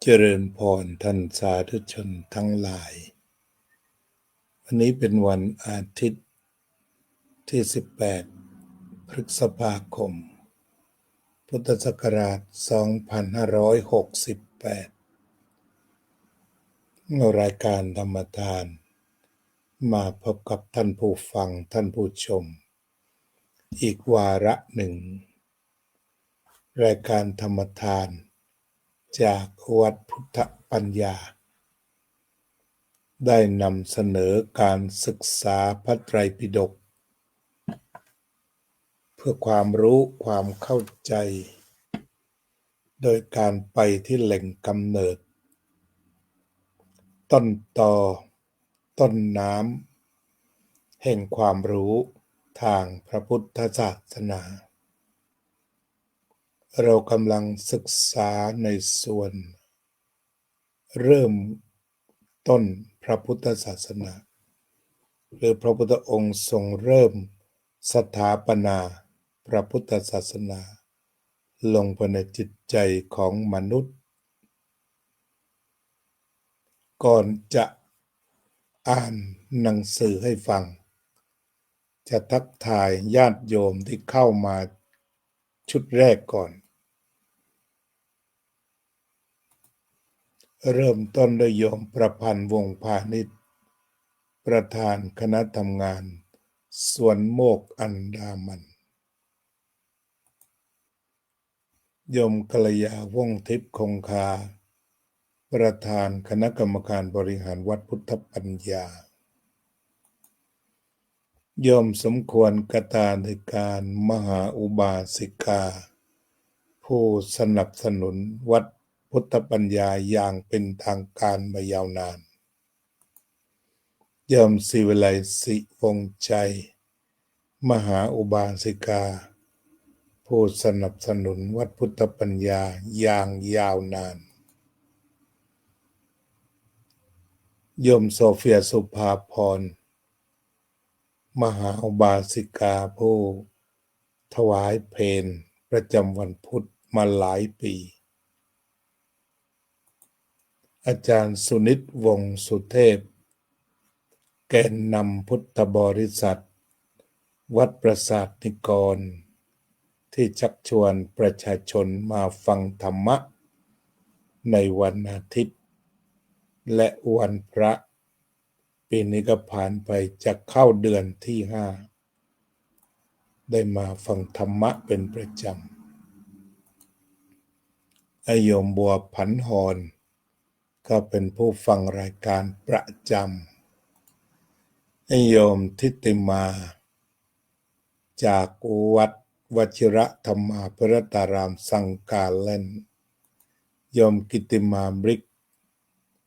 เจริญพรท่านสาธุชนทั้งหลายวันนี้เป็นวันอาทิตย์ที่18พฤษภาคมพุทธศักราช2568รายการธรรมทานมาพบกับท่านผู้ฟังท่านผู้ชมอีกวาระหนึ่งรายการธรรมทานจากวัดพุทธปัญญาได้นำเสนอการศึกษาพระไตรปิฎกเพื่อความรู้ความเข้าใจโดยการไปที่แหล่งกำเนิดต้นตอต้นน้ำแห่งความรู้ทางพระพุทธศาสนาเรากำลังศึกษาในส่วนเริ่มต้นพระพุทธศาสนาหรือพระพุทธองค์ทรงเริ่มสถาปนาพระพุทธศาสนาลงไปในจิตใจของมนุษย์ก่อนจะอ่านหนังสือให้ฟังจะทักทายญาติโยมที่เข้ามาชุดแรกก่อนเริ่มต้นด้วยโยมประพันธ์วงศ์พาณิชย์ประธานคณะทำงานสวนโมกอันดามันโยมกัลยาวงศ์ทิพย์คงคาประธานคณะกรรมการบริหารวัดพุทธปัญญาโยมสมควรกตาธิการมหาอุบาสิกาผู้สนับสนุนวัดพุทธปัญญาอย่างเป็นทางการมายาวนานโยมศิวิไลศิวงศ์ชัยมหาอุบาสิกาผู้สนับสนุนวัดพุทธปัญญาอย่างยาวนานโยมโซเฟียสุภาพรมหาอุบาสิกาผู้ถวายเพลประจำวันพุธมาหลายปีอาจารย์สุนิตวงศ์สุเทพแกนนำพุทธบริษัทวัดประสาทนิกรที่ชักชวนประชาชนมาฟังธรรมะในวันอาทิตย์และวันพระปีนี้ก็ผ่านไปจะเข้าเดือนที่5ได้มาฟังธรรมะเป็นประจำโยมบัวผันหรก็เป็นผู้ฟังรายการประจำโยมทิติมาจากวัดวชิระธรรมาภิรตารามสังกาเล่นโยมกิติมาบริก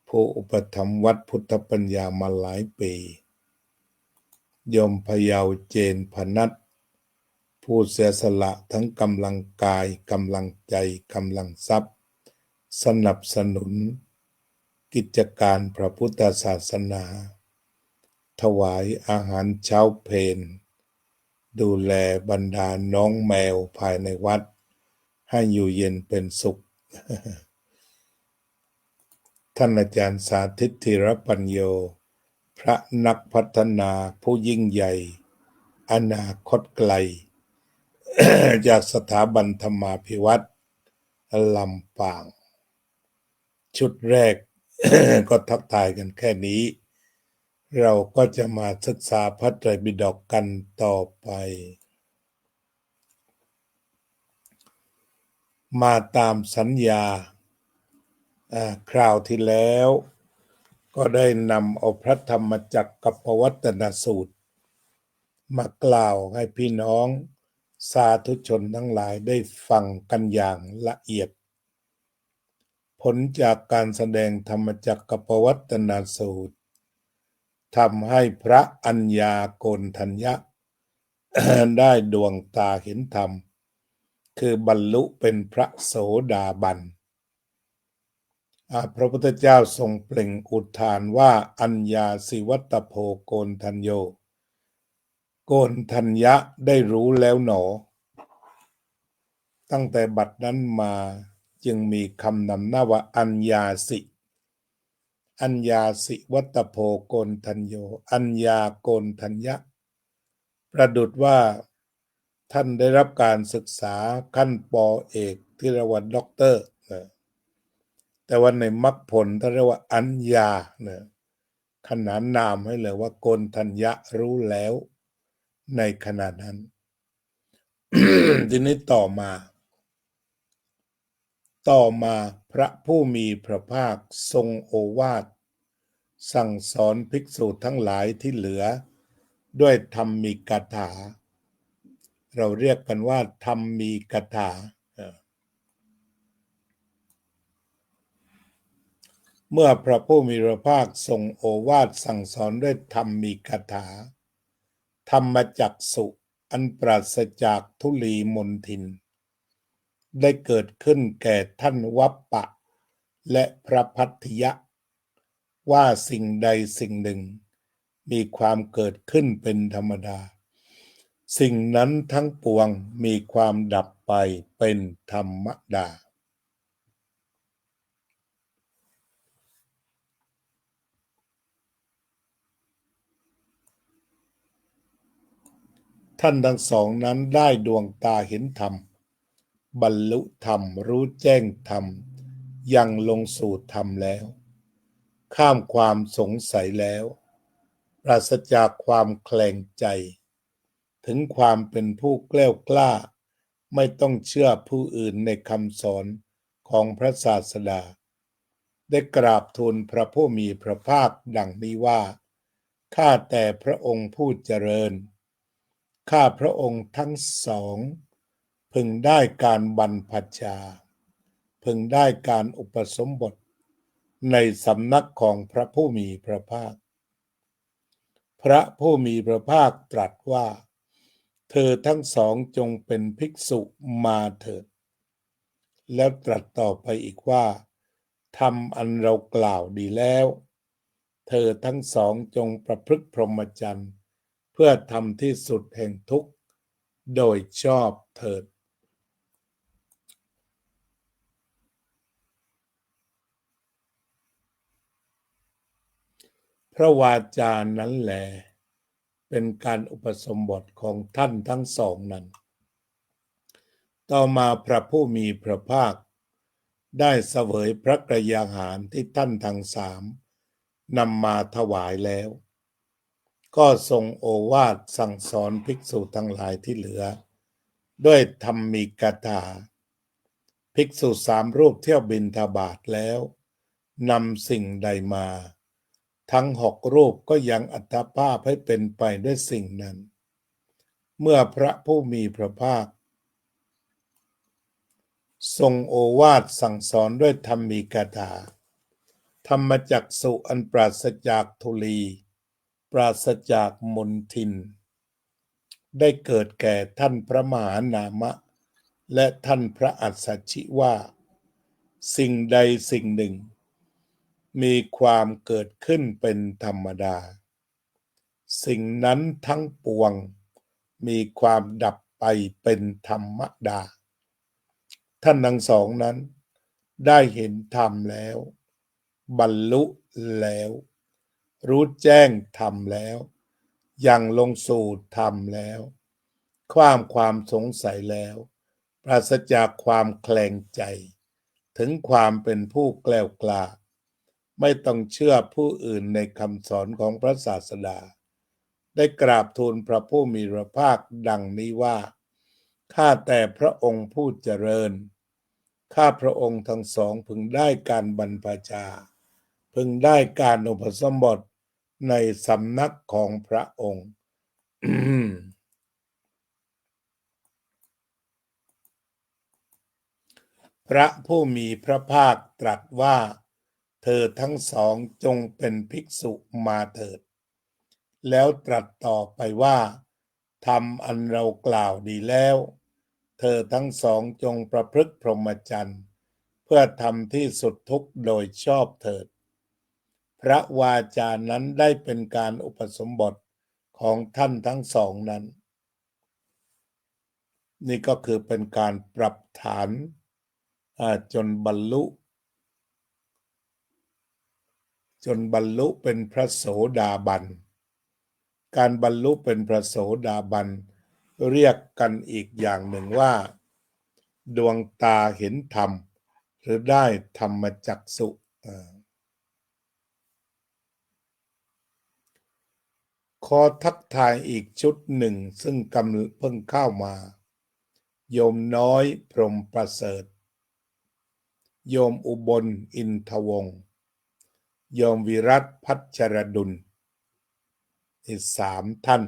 ผู้อุปถัมภ์วัดพุทธปัญญามาหลายปีโยมพยาวเจนพนัสผู้เสียสละทั้งกำลังกายกำลังใจกำลังทรัพย์สนับสนุนกิจการพระพุทธศาสนาถวายอาหารเช้าเพลดูแลบรรดาน้องแมวภายในวัดให้อยู่เย็นเป็นสุข ท่านอาจารย์สาธิตธีรปัญโยพระนักพัฒนาผู้ยิ่งใหญ่อนาคตไกล จากสถาบันธรรมาภิวัตน์ลำปางชุดแรก ก็ทักทายกันแค่นี้เราก็จะมาศึกษาพระไตรปิฎกกันต่อไปมาตามสัญญาคราวที่แล้วก็ได้นำเอาพระธรรมจักรกับปวัตตนสูตรมากล่าวให้พี่น้องสาธุชนทั้งหลายได้ฟังกันอย่างละเอียดผลจากการแสดงธรรมจักรกับปวัตตนสูตรทำให้พระอัญญาโกณทัญญะ ได้ดวงตาเห็นธรรมคือบรรลุเป็นพระโสดาบันพระพุทธเจ้าทรงเปล่งอุทานว่าอัญญาสิวัตโพโกณทัญโยโกณทัญญะได้รู้แล้วหนอตั้งแต่บัดนั้นมา จึงมีคำนำหน้าว่าอัญญาสิอัญญาสิวัตโพโกณทัญโยอัญญาโกณทัญญะประดุจว่าท่านได้รับการศึกษาขั้นปเอกที่เรียกว่าด็อกเตอร์นะแต่ว่าในมรรคผลท่านเรียกว่าอัญญานะขนานนามให้เลยว่าโกณทัญญะรู้แล้วในขณะนั้น ทีนี้ต่อมาพระผู้มีพระภาคทรงโอวาทสั่งสอนภิกษุทั้งหลายที่เหลือด้วยธรรมมีกถาเราเรียกกันว่าธรรมมีกถาเมื่อพระผู้มีพระภาคทรงโอวาทสั่งสอนด้วยธรรมมีกถาธรรมจักสุอันปราศจากทุลีมนทินได้เกิดขึ้นแก่ท่านวัปปะและพระพัทธยะว่าสิ่งใดสิ่งหนึ่งมีความเกิดขึ้นเป็นธรรมดาสิ่งนั้นทั้งปวงมีความดับไปเป็นธรรมดาท่านทั้งสองนั้นได้ดวงตาเห็นธรรมบรรลุธรรมรู้แจ้งธรรมยังลงสู่ธรรมแล้วข้ามความสงสัยแล้วปราศจากความแคลงใจถึงความเป็นผู้แกล้วกล้าไม่ต้องเชื่อผู้อื่นในคำสอนของพระศาสดาได้กราบทูลพระผู้มีพระภาคดังนี้ว่าข้าแต่พระองค์ผู้เจริญข้าพระองค์ทั้งสองพึงได้การบรรพชาพึงได้การอุปสมบทในสำนักของพระผู้มีพระภาคพระผู้มีพระภาคตรัสว่าเธอทั้งสองจงเป็นภิกษุมาเถิดแล้วตรัสต่อไปอีกว่าธรรมอันเรากล่าวดีแล้วเธอทั้งสองจงประพฤติพรหมจรรย์เพื่อทำที่สุดแห่งทุกข์โดยชอบเถิดพระวาจานั้นแลเป็นการอุปสมบทของท่านทั้งสองนั้นต่อมาพระผู้มีพระภาคได้เสวยพระกยาหารที่ท่านทั้งสามนำมาถวายแล้วก็ทรงโอวาทสั่งสอนภิกษุทั้งหลายที่เหลือด้วยธรรมมีกถาภิกษุสามรูปเที่ยวบิณฑบาตแล้วนำสิ่งใดมาทั้ง6 รูปก็ยังอัตภาพให้เป็นไปด้วยสิ่งนั้นเมื่อพระผู้มีพระภาคทรงโอวาทสั่งสอนด้วยธรรมมีกถาธรรมจักสุอันปราศจากทุลีปราศจากมนทินได้เกิดแก่ท่านพระมหานามะและท่านพระอัสสชิว่าสิ่งใดสิ่งหนึ่งมีความเกิดขึ้นเป็นธรรมดาสิ่งนั้นทั้งปวงมีความดับไปเป็นธรรมดาท่านทั้งสองนั้นได้เห็นธรรมแล้วบรรลุแล้วรู้แจ้งธรรมแล้วยังลงสู่ธรรมแล้วความสงสัยแล้วปราศจากความแคลงใจถึงความเป็นผู้แกล้วกล้าไม่ต้องเชื่อผู้อื่นในคำสอนของพระศาสดาได้กราบทูลพระผู้มีพระภาคดังนี้ว่าข้าแต่พระองค์ผู้เจริญข้าพระองค์ทั้งสองพึงได้การบรรพชาพึงได้การอุปสมบทในสำนักของพระองค์ พระผู้มีพระภาคตรัสว่าเธอทั้งสองจงเป็นภิกษุมาเถิดแล้วตรัสต่อไปว่าธรรมอันเรากล่าวดีแล้วเธอทั้งสองจงประพฤติพรหมจรรย์เพื่อทำที่สุดทุกข์โดยชอบเถิดพระวาจานั้นได้เป็นการอุปสมบทของท่านทั้งสองนั้นนี่ก็คือเป็นการปรับฐาน จนบรรลุเป็นพระโสดาบันการบรรลุเป็นพระโสดาบันเรียกกันอีกอย่างหนึ่งว่าดวงตาเห็นธรรมหรือได้ธรรมจักษุขอทักทายอีกชุดหนึ่งซึ่งเพิ่งเข้ามาโยมน้อยพรหมประเสริฐโยมอุบลอินทวงศ์โยมวิรัตพัชรดุลอีก3 ท่าน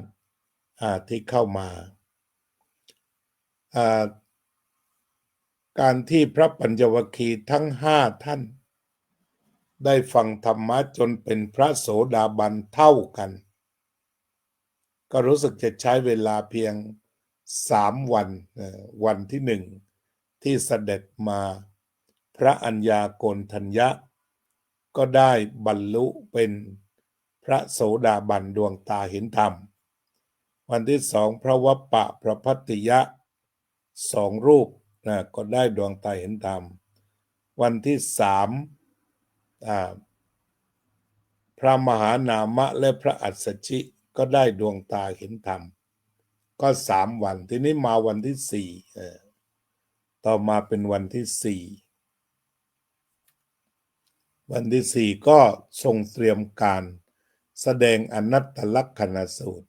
ที่เข้ามาการที่พระปัญจวัคคีย์ทั้ง5 ท่านได้ฟังธรรมะจนเป็นพระโสดาบันเท่ากันก็รู้สึกจะใช้เวลาเพียง3 วันวันที่1ที่เสด็จมาพระอัญญาโกณฑัญญะก็ได้บรรลุเป็นพระโสดาบันดวงตาเห็นธรรมวันที่2พระวัปปะพระพัตติยะ2 รูปก็ได้ดวงตาเห็นธรรมวันที่3พระมหานามะและพระอัสสชิก็ได้ดวงตาเห็นธรรมก็3 วันทีนี้มาวันที่4ต่อมาเป็นวันที่4วันที่4ก็ทรงเตรียมการแสดงอนัตตลักษณสูตร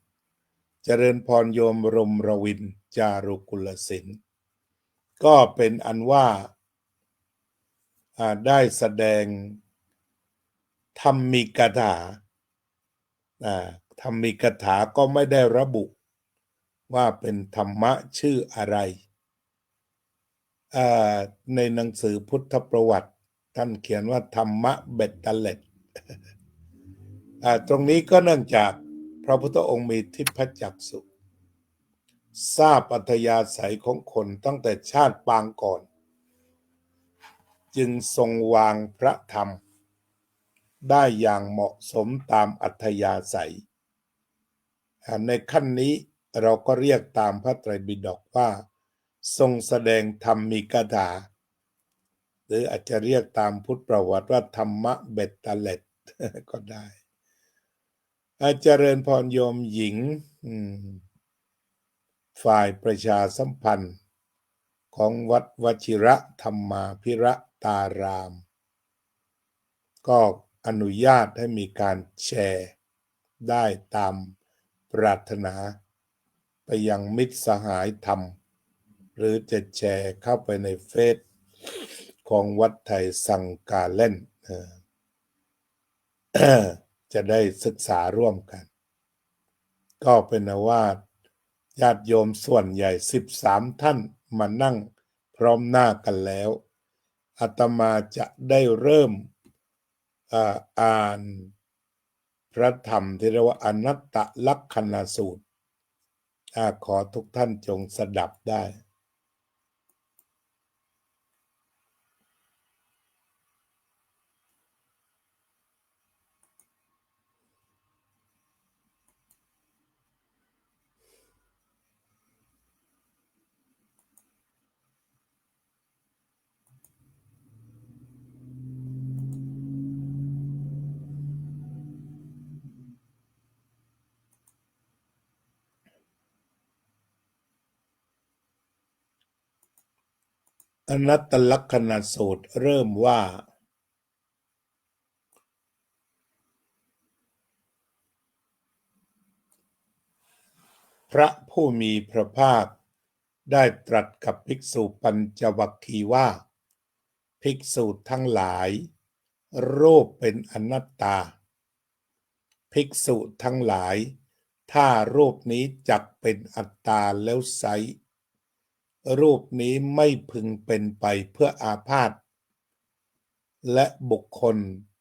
เจริญพรโยมรมรวินจารุกุลศิลป์ก็เป็นอันว่าได้แสดงธรรมิกถาธรรมิกถาก็ไม่ได้ระบุว่าเป็นธรรมะชื่ออะไรในหนังสือพุทธประวัติท่านเขียนว่าธรรมะเบ็ดเตล็ดตรงนี้ก็เนื่องจากพระพุทธองค์มีทิพจักษุทราบอัธยาศัยของคนตั้งแต่ชาติปางก่อนจึงทรงวางพระธรรมได้อย่างเหมาะสมตามอัธยาศัยในขั้นนี้เราก็เรียกตามพระไตรปิฎกว่าทรงแสดงธรรมิกถาหรืออาจจะเรียกตามพุทธประวัติว่าธรรมะเบ็ดเตล็ดก็ได้เจริญพรโยมหญิงฝ่ายประชาสัมพันธ์ของวัดวชิระธรรมาภิรตาราม ก็อนุญาตให้มีการแชร์ได้ตามปรารถนาไปยังมิตรสหายธรรมหรือจะแชร์เข้าไปในเฟซของวัดไทยสังกาเล่นจะได้ศึกษาร่วมกันก็เป็นว่าญาติโยมส่วนใหญ่13 ท่านมานั่งพร้อมหน้ากันแล้วอาตมาจะได้เริ่มอ่านพระธรรมที่เรียกว่าอนัตตลักษณสูตรขอทุกท่านจงสดับได้อนัตตลักษณสูตรเริ่มว่าพระผู้มีพระภาคได้ตรัสกับภิกษุปัญจวัคคีย์ว่าภิกษุทั้งหลายรูปเป็นอนัตตาภิกษุทั้งหลายถ้ารูปนี้จักเป็นอัตตาแล้วไซร้รูปนี้ไม่พึงเป็นไปเพื่ออาพาธและบุคคล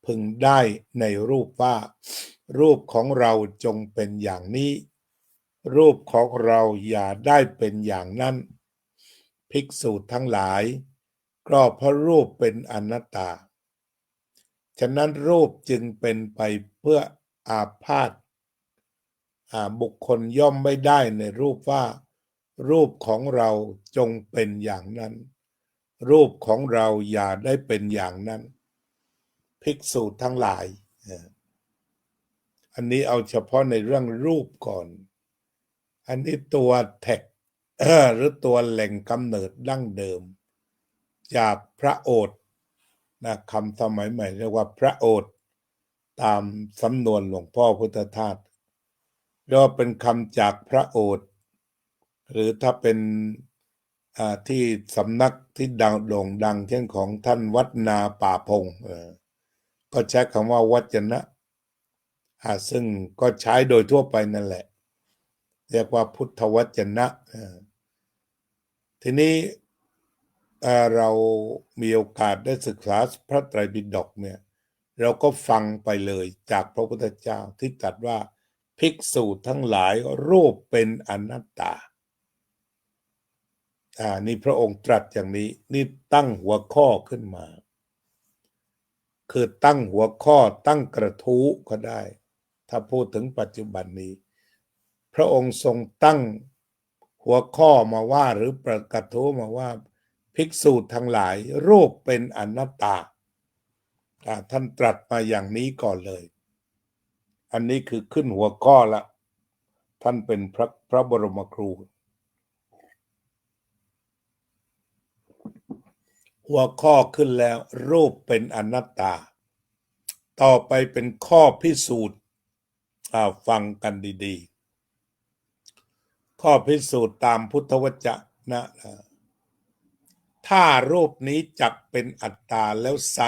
พึงได้ในรูปว่ารูปของเราจงเป็นอย่างนี้รูปของเราอย่าได้เป็นอย่างนั้นภิกษุทั้งหลายก็เพราะรูปเป็นอนัตตาฉะนั้นรูปจึงเป็นไปเพื่ออาพาธบุคคลย่อมไม่ได้ในรูปว่ารูปของเราจงเป็นอย่างนั้น รูปของเราอย่าได้เป็นอย่างนั้นภิกษุทั้งหลายอันนี้เอาเฉพาะในเรื่องรูปก่อนอันนี้ตัวแท็กหรือตัวแหล่งกำเนิดดั้งเดิมจากพระโอษฐ์นะคำสมัยใหม่เรียกว่าพระโอษฐ์ตามสำนวนหลวงพ่อพุทธทาสเรียกว่าเป็นคำจากพระโอษฐ์หรือถ้าเป็นที่สำนักที่ดังโด่งดังเช่นของท่านวัดนาป่าพงก็ใช้คำว่าวัจนะซึ่งก็ใช้โดยทั่วไปนั่นแหละเรียกว่าพุทธวจนะทีนี้เรามีโอกาสได้ศึกษาพระไตรปิฎกเนี่ยเราก็ฟังไปเลยจากพระพุทธเจ้าที่ตรัสว่าภิกษุทั้งหลายรูปเป็นอนัตตานี่พระองค์ตรัสอย่างนี้นี่ตั้งหัวข้อขึ้นมาคือตั้งหัวข้อตั้งกระทู้ก็ได้ถ้าพูดถึงปัจจุบันนี้พระองค์ทรงตั้งหัวข้อมาว่าหรือประกาศทู้มาว่าภิกษุทั้งหลายรูปเป็นอนัตตาท่านตรัสมาอย่างนี้ก่อนเลยอันนี้คือขึ้นหัวข้อละท่านเป็นพระบรมครูหัวข้อขึ้นแล้วรูปเป็นอนัตตาต่อไปเป็นข้อพิสูจน์ฟังกันดีๆข้อพิสูจน์ตามพุทธวจนะถ้ารูปนี้จักเป็นอัตตาแล้วไซ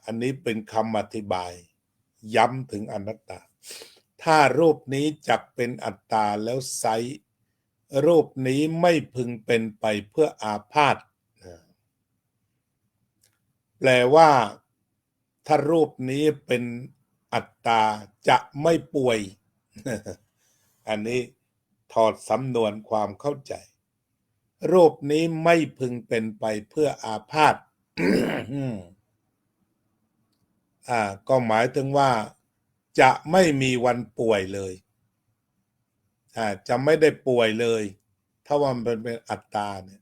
อันนี้เป็นคำอธิบายย้ำถึงอนัตตาถ้ารูปนี้จักเป็นอัตตาแล้วไซรูปนี้ไม่พึงเป็นไปเพื่ออาพาธแปลว่าถ้ารูปนี้เป็นอัตตาจะไม่ป่วยอันนี้ถอดสำนวนความเข้าใจรูปนี้ไม่พึงเป็นไปเพื่ออาพาธ ก็หมายถึงว่าจะไม่มีวันป่วยเลยจะไม่ได้ป่วยเลยถ้าว่ามันเป็นอัตตาเนี่ย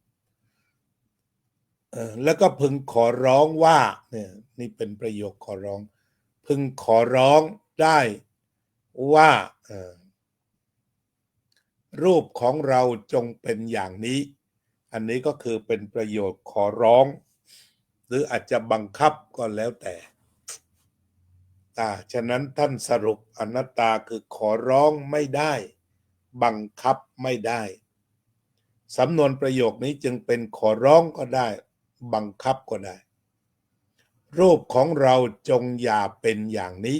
แล้วก็พึงขอร้องว่าเนี่ยนี่เป็นประโยคขอร้องพึงขอร้องได้ว่ารูปของเราจงเป็นอย่างนี้อันนี้ก็คือเป็นประโยชน์ขอร้องหรืออาจจะบังคับก็แล้วแต่ฉะนั้นท่านสรุปอนัตตาคือขอร้องไม่ได้บังคับไม่ได้สำนวนประโยคนี้จึงเป็นขอร้องก็ได้บังคับก็ได้รูปของเราจงอย่าเป็นอย่างนี้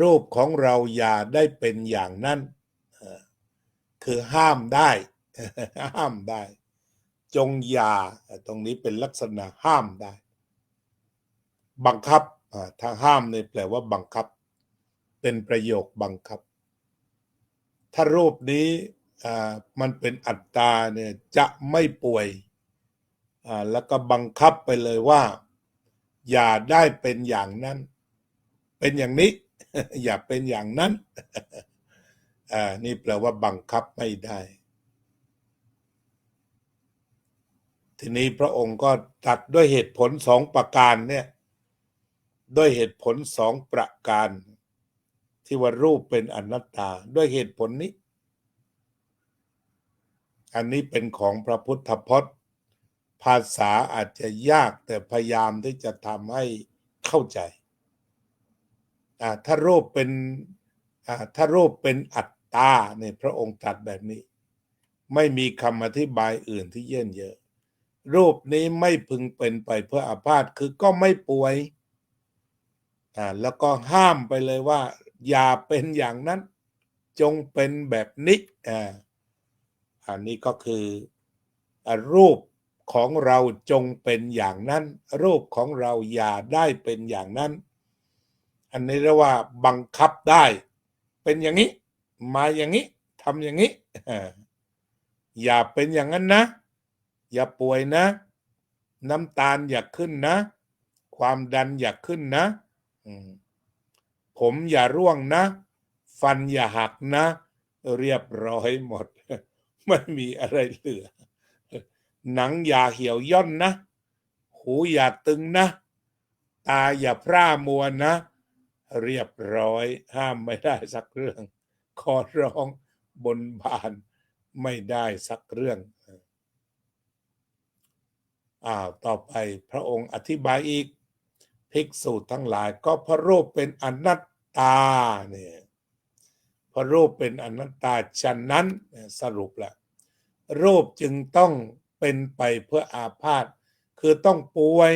รูปของเราอย่าได้เป็นอย่างนั้นคือห้ามได้ห้ามได้จงอย่าตรงนี้เป็นลักษณะห้ามได้บังคับถ้าห้ามเนี่ยแปลว่าบังคับเป็นประโยคบังคับถ้ารูปนี้มันเป็นอัตตาเนี่ยจะไม่ป่วยแล้วก็บังคับไปเลยว่าอย่าได้เป็นอย่างนั้นเป็นอย่างนี้ อย่าเป็นอย่างนั้นนี่แปลว่าบังคับไม่ได้ทีนี้พระองค์ก็ตัดด้วยเหตุผล2ประการเนี่ยด้วยเหตุผล2ประการที่ว่ารูปเป็นอนัตตาด้วยเหตุผลนี้อันนี้เป็นของพระพุทธพจน์ภาษาอาจจะยากแต่พยายามที่จะทำให้เข้าใจถ้ารูปเป็นอัตตาเนี่ยพระองค์ตรัสแบบนี้ไม่มีคำอธิบายอื่นที่เยินเยอะรูปนี้ไม่พึงเป็นไปเพื่ออาพาธคือก็ไม่ป่วยแล้วก็ห้ามไปเลยว่าอย่าเป็นอย่างนั้นจงเป็นแบบนี้อันนี้ก็คือรูปของเราจงเป็นอย่างนั้นรูปของเราอย่าได้เป็นอย่างนั้นอันนี้เรียกว่าบังคับได้เป็นอย่างนี้มาอย่างนี้ทำอย่างนี้อย่าเป็นอย่างนั้นนะอย่าป่วยนะน้ำตาลอย่าขึ้นนะความดันอย่าขึ้นนะผมอย่าร่วงนะฟันอย่าหักนะเรียบร้อยหมด ไม่มีอะไรเหลือหนังอย่าเหี่ยวย่อนนะหูอย่าตึงนะตาอย่าพร่ามัวนะเรียบร้อยห้ามไม่ได้สักเรื่องขอร้องบนบานไม่ได้สักเรื่องต่อไปพระองค์อธิบายอีกภิกษุทั้งหลายก็พระรูปเป็นอนัตตาเนี่ยพระรูปเป็นอนัตตาฉะนั้นสรุปละรูปจึงต้องเป็นไปเพื่ออาพาธคือต้องป่วย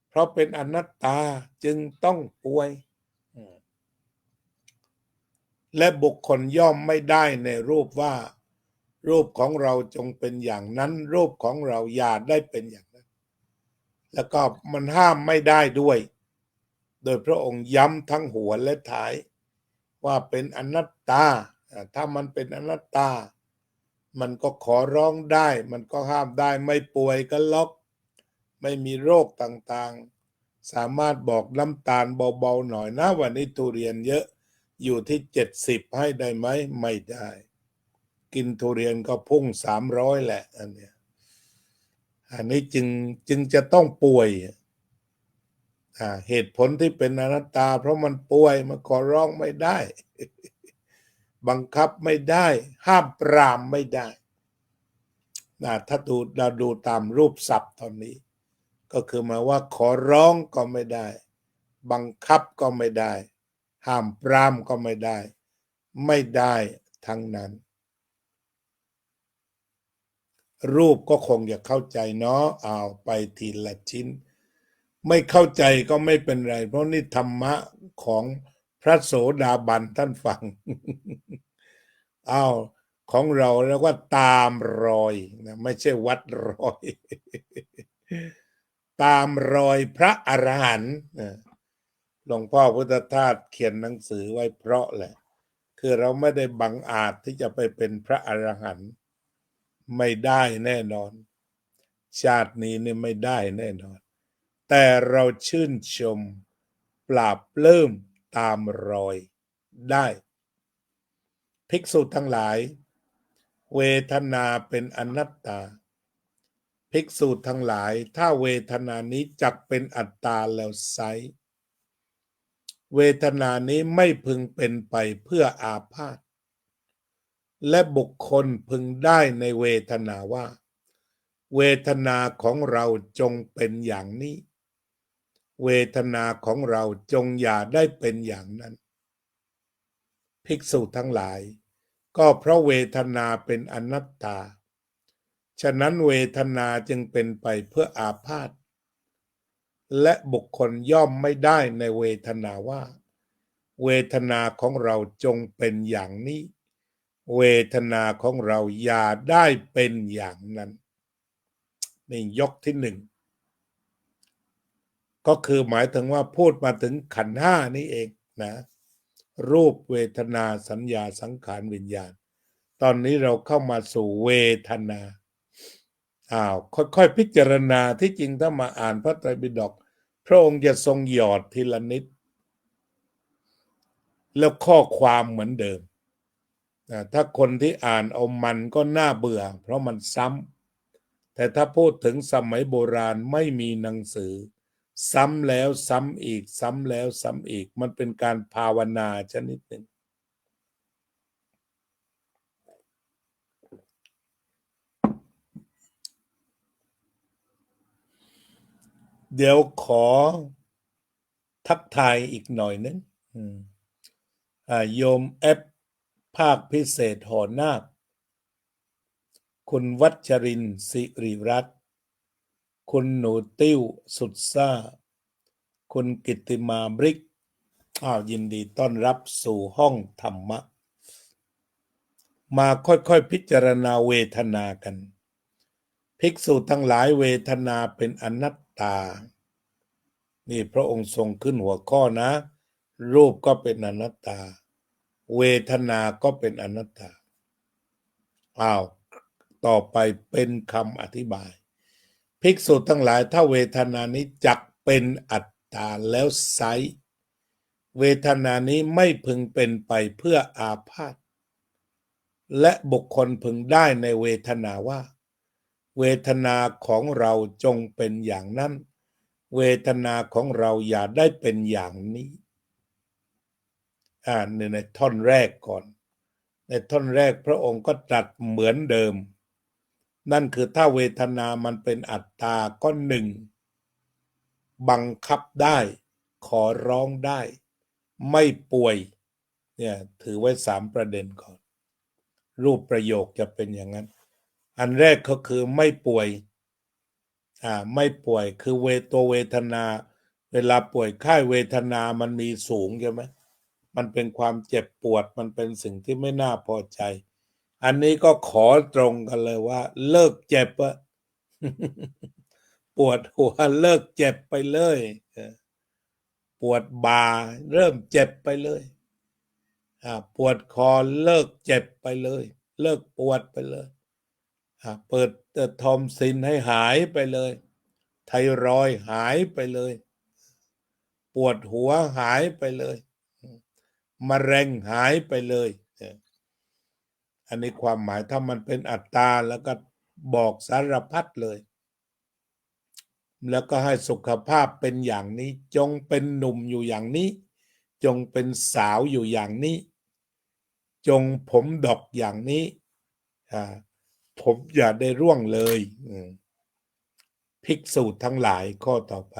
เพราะเป็นอนัตตาจึงต้องป่วยและบุคคลย่อมไม่ได้ในรูปว่ารูปของเราจงเป็นอย่างนั้นรูปของเราอย่าได้เป็นอย่างนั้นแล้วก็มันห้ามไม่ได้ด้วยโดยพระองค์ย้ำทั้งหัวและท้ายว่าเป็นอนัตตาถ้ามันเป็นอนัตตามันก็ขอร้องได้มันก็ห้ามได้ไม่ป่วยก็ล็อกไม่มีโรคต่างๆสามารถบอกน้ำตาลเบาๆหน่อยนะวันนี้ทุเรียนเยอะอยู่ที่70ให้ได้ไหมไม่ได้กินทุเรียนก็พุ่ง300แหละอันนี้จึงจะต้องป่วยเหตุผลที่เป็นอนัตตาเพราะมันป่วยมันขอร้องไม่ได้บังคับไม่ได้ห้ามปรามไม่ได้ถ้าเราดูตามรูปศัพท์ตอนนี้ก็คือมาว่าขอร้องก็ไม่ได้บังคับก็ไม่ได้ห้ามปรามก็ไม่ได้ไม่ได้ทั้งนั้นรูปก็คงจะเข้าใจเนาะเอาไปทีละชิ้นไม่เข้าใจก็ไม่เป็นไรเพราะนี่ธรรมะของพระโสดาบันท่านฟังของเราเรียกว่าตามรอยนะไม่ใช่วัดรอยตามรอยพระอรหันต์หลวงพ่อพุทธทาสเขียนหนังสือไว้เพราะแหละคือเราไม่ได้บังอาจที่จะไปเป็นพระอรหันต์ไม่ได้แน่นอนชาตินี้เนี่ยไม่ได้แน่นอนแต่เราชื่นชมปราบปลื้มตามรอยได้ภิกษุทั้งหลายเวทนาเป็นอนัตตาภิกษุทั้งหลายถ้าเวทนานี้จักเป็นอัตตาแล้วไซร้เวทนานี้ไม่พึงเป็นไปเพื่ออาพาธและบุคคลพึงได้ในเวทนาว่าเวทนาของเราจงเป็นอย่างนี้เวทนาของเราจงอย่าได้เป็นอย่างนั้นภิกษุทั้งหลายก็เพราะเวทนาเป็นอนัตตาฉะนั้นเวทนาจึงเป็นไปเพื่ออาพาธและบุคคลย่อมไม่ได้ในเวทนาว่าเวทนาของเราจงเป็นอย่างนี้เวทนาของเราอย่าได้เป็นอย่างนั้นนี่ยกที่หนึ่งก็คือหมายถึงว่าพูดมาถึงขันธ์ห้านี่เองนะรูปเวทนาสัญญาสังขารวิญญาณตอนนี้เราเข้ามาสู่เวทนาค่อยๆพิจารณาที่จริงถ้ามาอ่านพระไตรปิฎกพระองค์จะทรงหยอดทีละนิดแล้วข้อความเหมือนเดิมถ้าคนที่อ่านเอามันก็น่าเบื่อเพราะมันซ้ำแต่ถ้าพูดถึงสมัยโบราณไม่มีหนังสือซ้ำแล้วซ้ำอีกซ้ำแล้วซ้ำอีกมันเป็นการภาวนาชนิดหนึ่งเดี๋ยวขอทักทายอีกหน่อยนึงโยมแอปภาคพิเศษหอนาคคุณวัชรินทร์สิริรัตน์คุณหนูติ้วสุดซ่าคุณกิตติมาบริกยินดีต้อนรับสู่ห้องธรรมะมาค่อยๆพิจารณาเวทนากันภิกษุทั้งหลายเวทนาเป็นอนัตตานี่พระองค์ทรงขึ้นหัวข้อนะรูปก็เป็นอนัตตาเวทนาก็เป็นอนัตตาต่อไปเป็นคำอธิบายภิกษุทั้งหลายถ้าเวทนานี้จักเป็นอัตตาแล้วไซร้เวทนานี้ไม่พึงเป็นไปเพื่ออาพาธ และบุคคลพึงได้ในเวทนาว่าเวทนาของเราจงเป็นอย่างนั้นเวทนาของเราอย่าได้เป็นอย่างนี้ในท่อนแรกก่อนในท่อนแรกพระองค์ก็ตรัสเหมือนเดิมนั่นคือถ้าเวทนามันเป็นอัตตาก็หนึ่งบังคับได้ขอร้องได้ไม่ป่วยเนี่ยถือไว้3ประเด็นก่อนรูปประโยคจะเป็นอย่างนั้นอันแรกก็คือไม่ป่วยไม่ป่วยคือตัวเวทนาเวลาป่วยไข้เวทนามันมีสูงใช่ไหมมันเป็นความเจ็บปวดมันเป็นสิ่งที่ไม่น่าพอใจอันนี้ก็ขอตรงกันเลยว่าเลิกเจ็บอะ ปวดหัวเลิกเจ็บไปเลยปวดบ่าเริ่มเจ็บไปเลยปวดคอเลิกเจ็บไปเลยเลิกปวดไปเลยเปิดทอมซินให้หายไปเลยไทรอยด์หายไปเลยปวดหัวหายไปเลยมะเร็งหายไปเลยอันนี้ความหมายถ้ามันเป็นอัตตาแล้วก็บอกสารพัดเลยแล้วก็ให้สุขภาพเป็นอย่างนี้จงเป็นหนุ่มอยู่อย่างนี้จงเป็นสาวอยู่อย่างนี้จงผมดกอย่างนี้ผมอย่าได้ร่วงเลยภิกษุทั้งหลายข้อต่อไป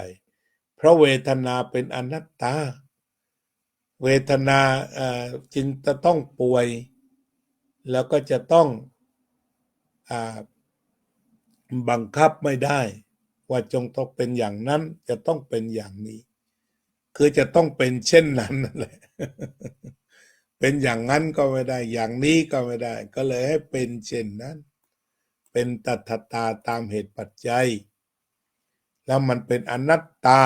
เพราะเวทนาเป็นอนัตตาเวทนาจึงจะต้องป่วยแล้วก็จะต้องบังคับไม่ได้ว่าจงต้องเป็นอย่างนั้นจะต้องเป็นอย่างนี้คือจะต้องเป็นเช่นนั้นนั่นแหละเป็นอย่างนั้นก็ไม่ได้อย่างนี้ก็ไม่ได้ก็เลยให้เป็นเช่นนั้นเป็นตัทตาตามเหตุปัจจัยแล้วมันเป็นอนัตตา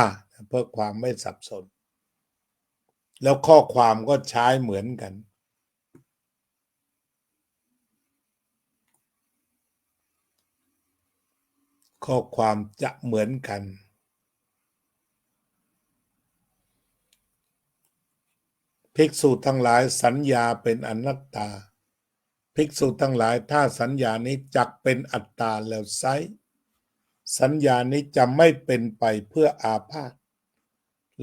เพื่อความไม่สับสนแล้วข้อความก็ใช้เหมือนกันข้อความจะเหมือนกันภิกษุทั้งหลายสัญญาเป็นอนัตตาภิกษุทั้งหลายถ้าสัญญานี้จักเป็นอัตตาแล้วไซร้สัญญานี้จะไม่เป็นไปเพื่ออาพาธ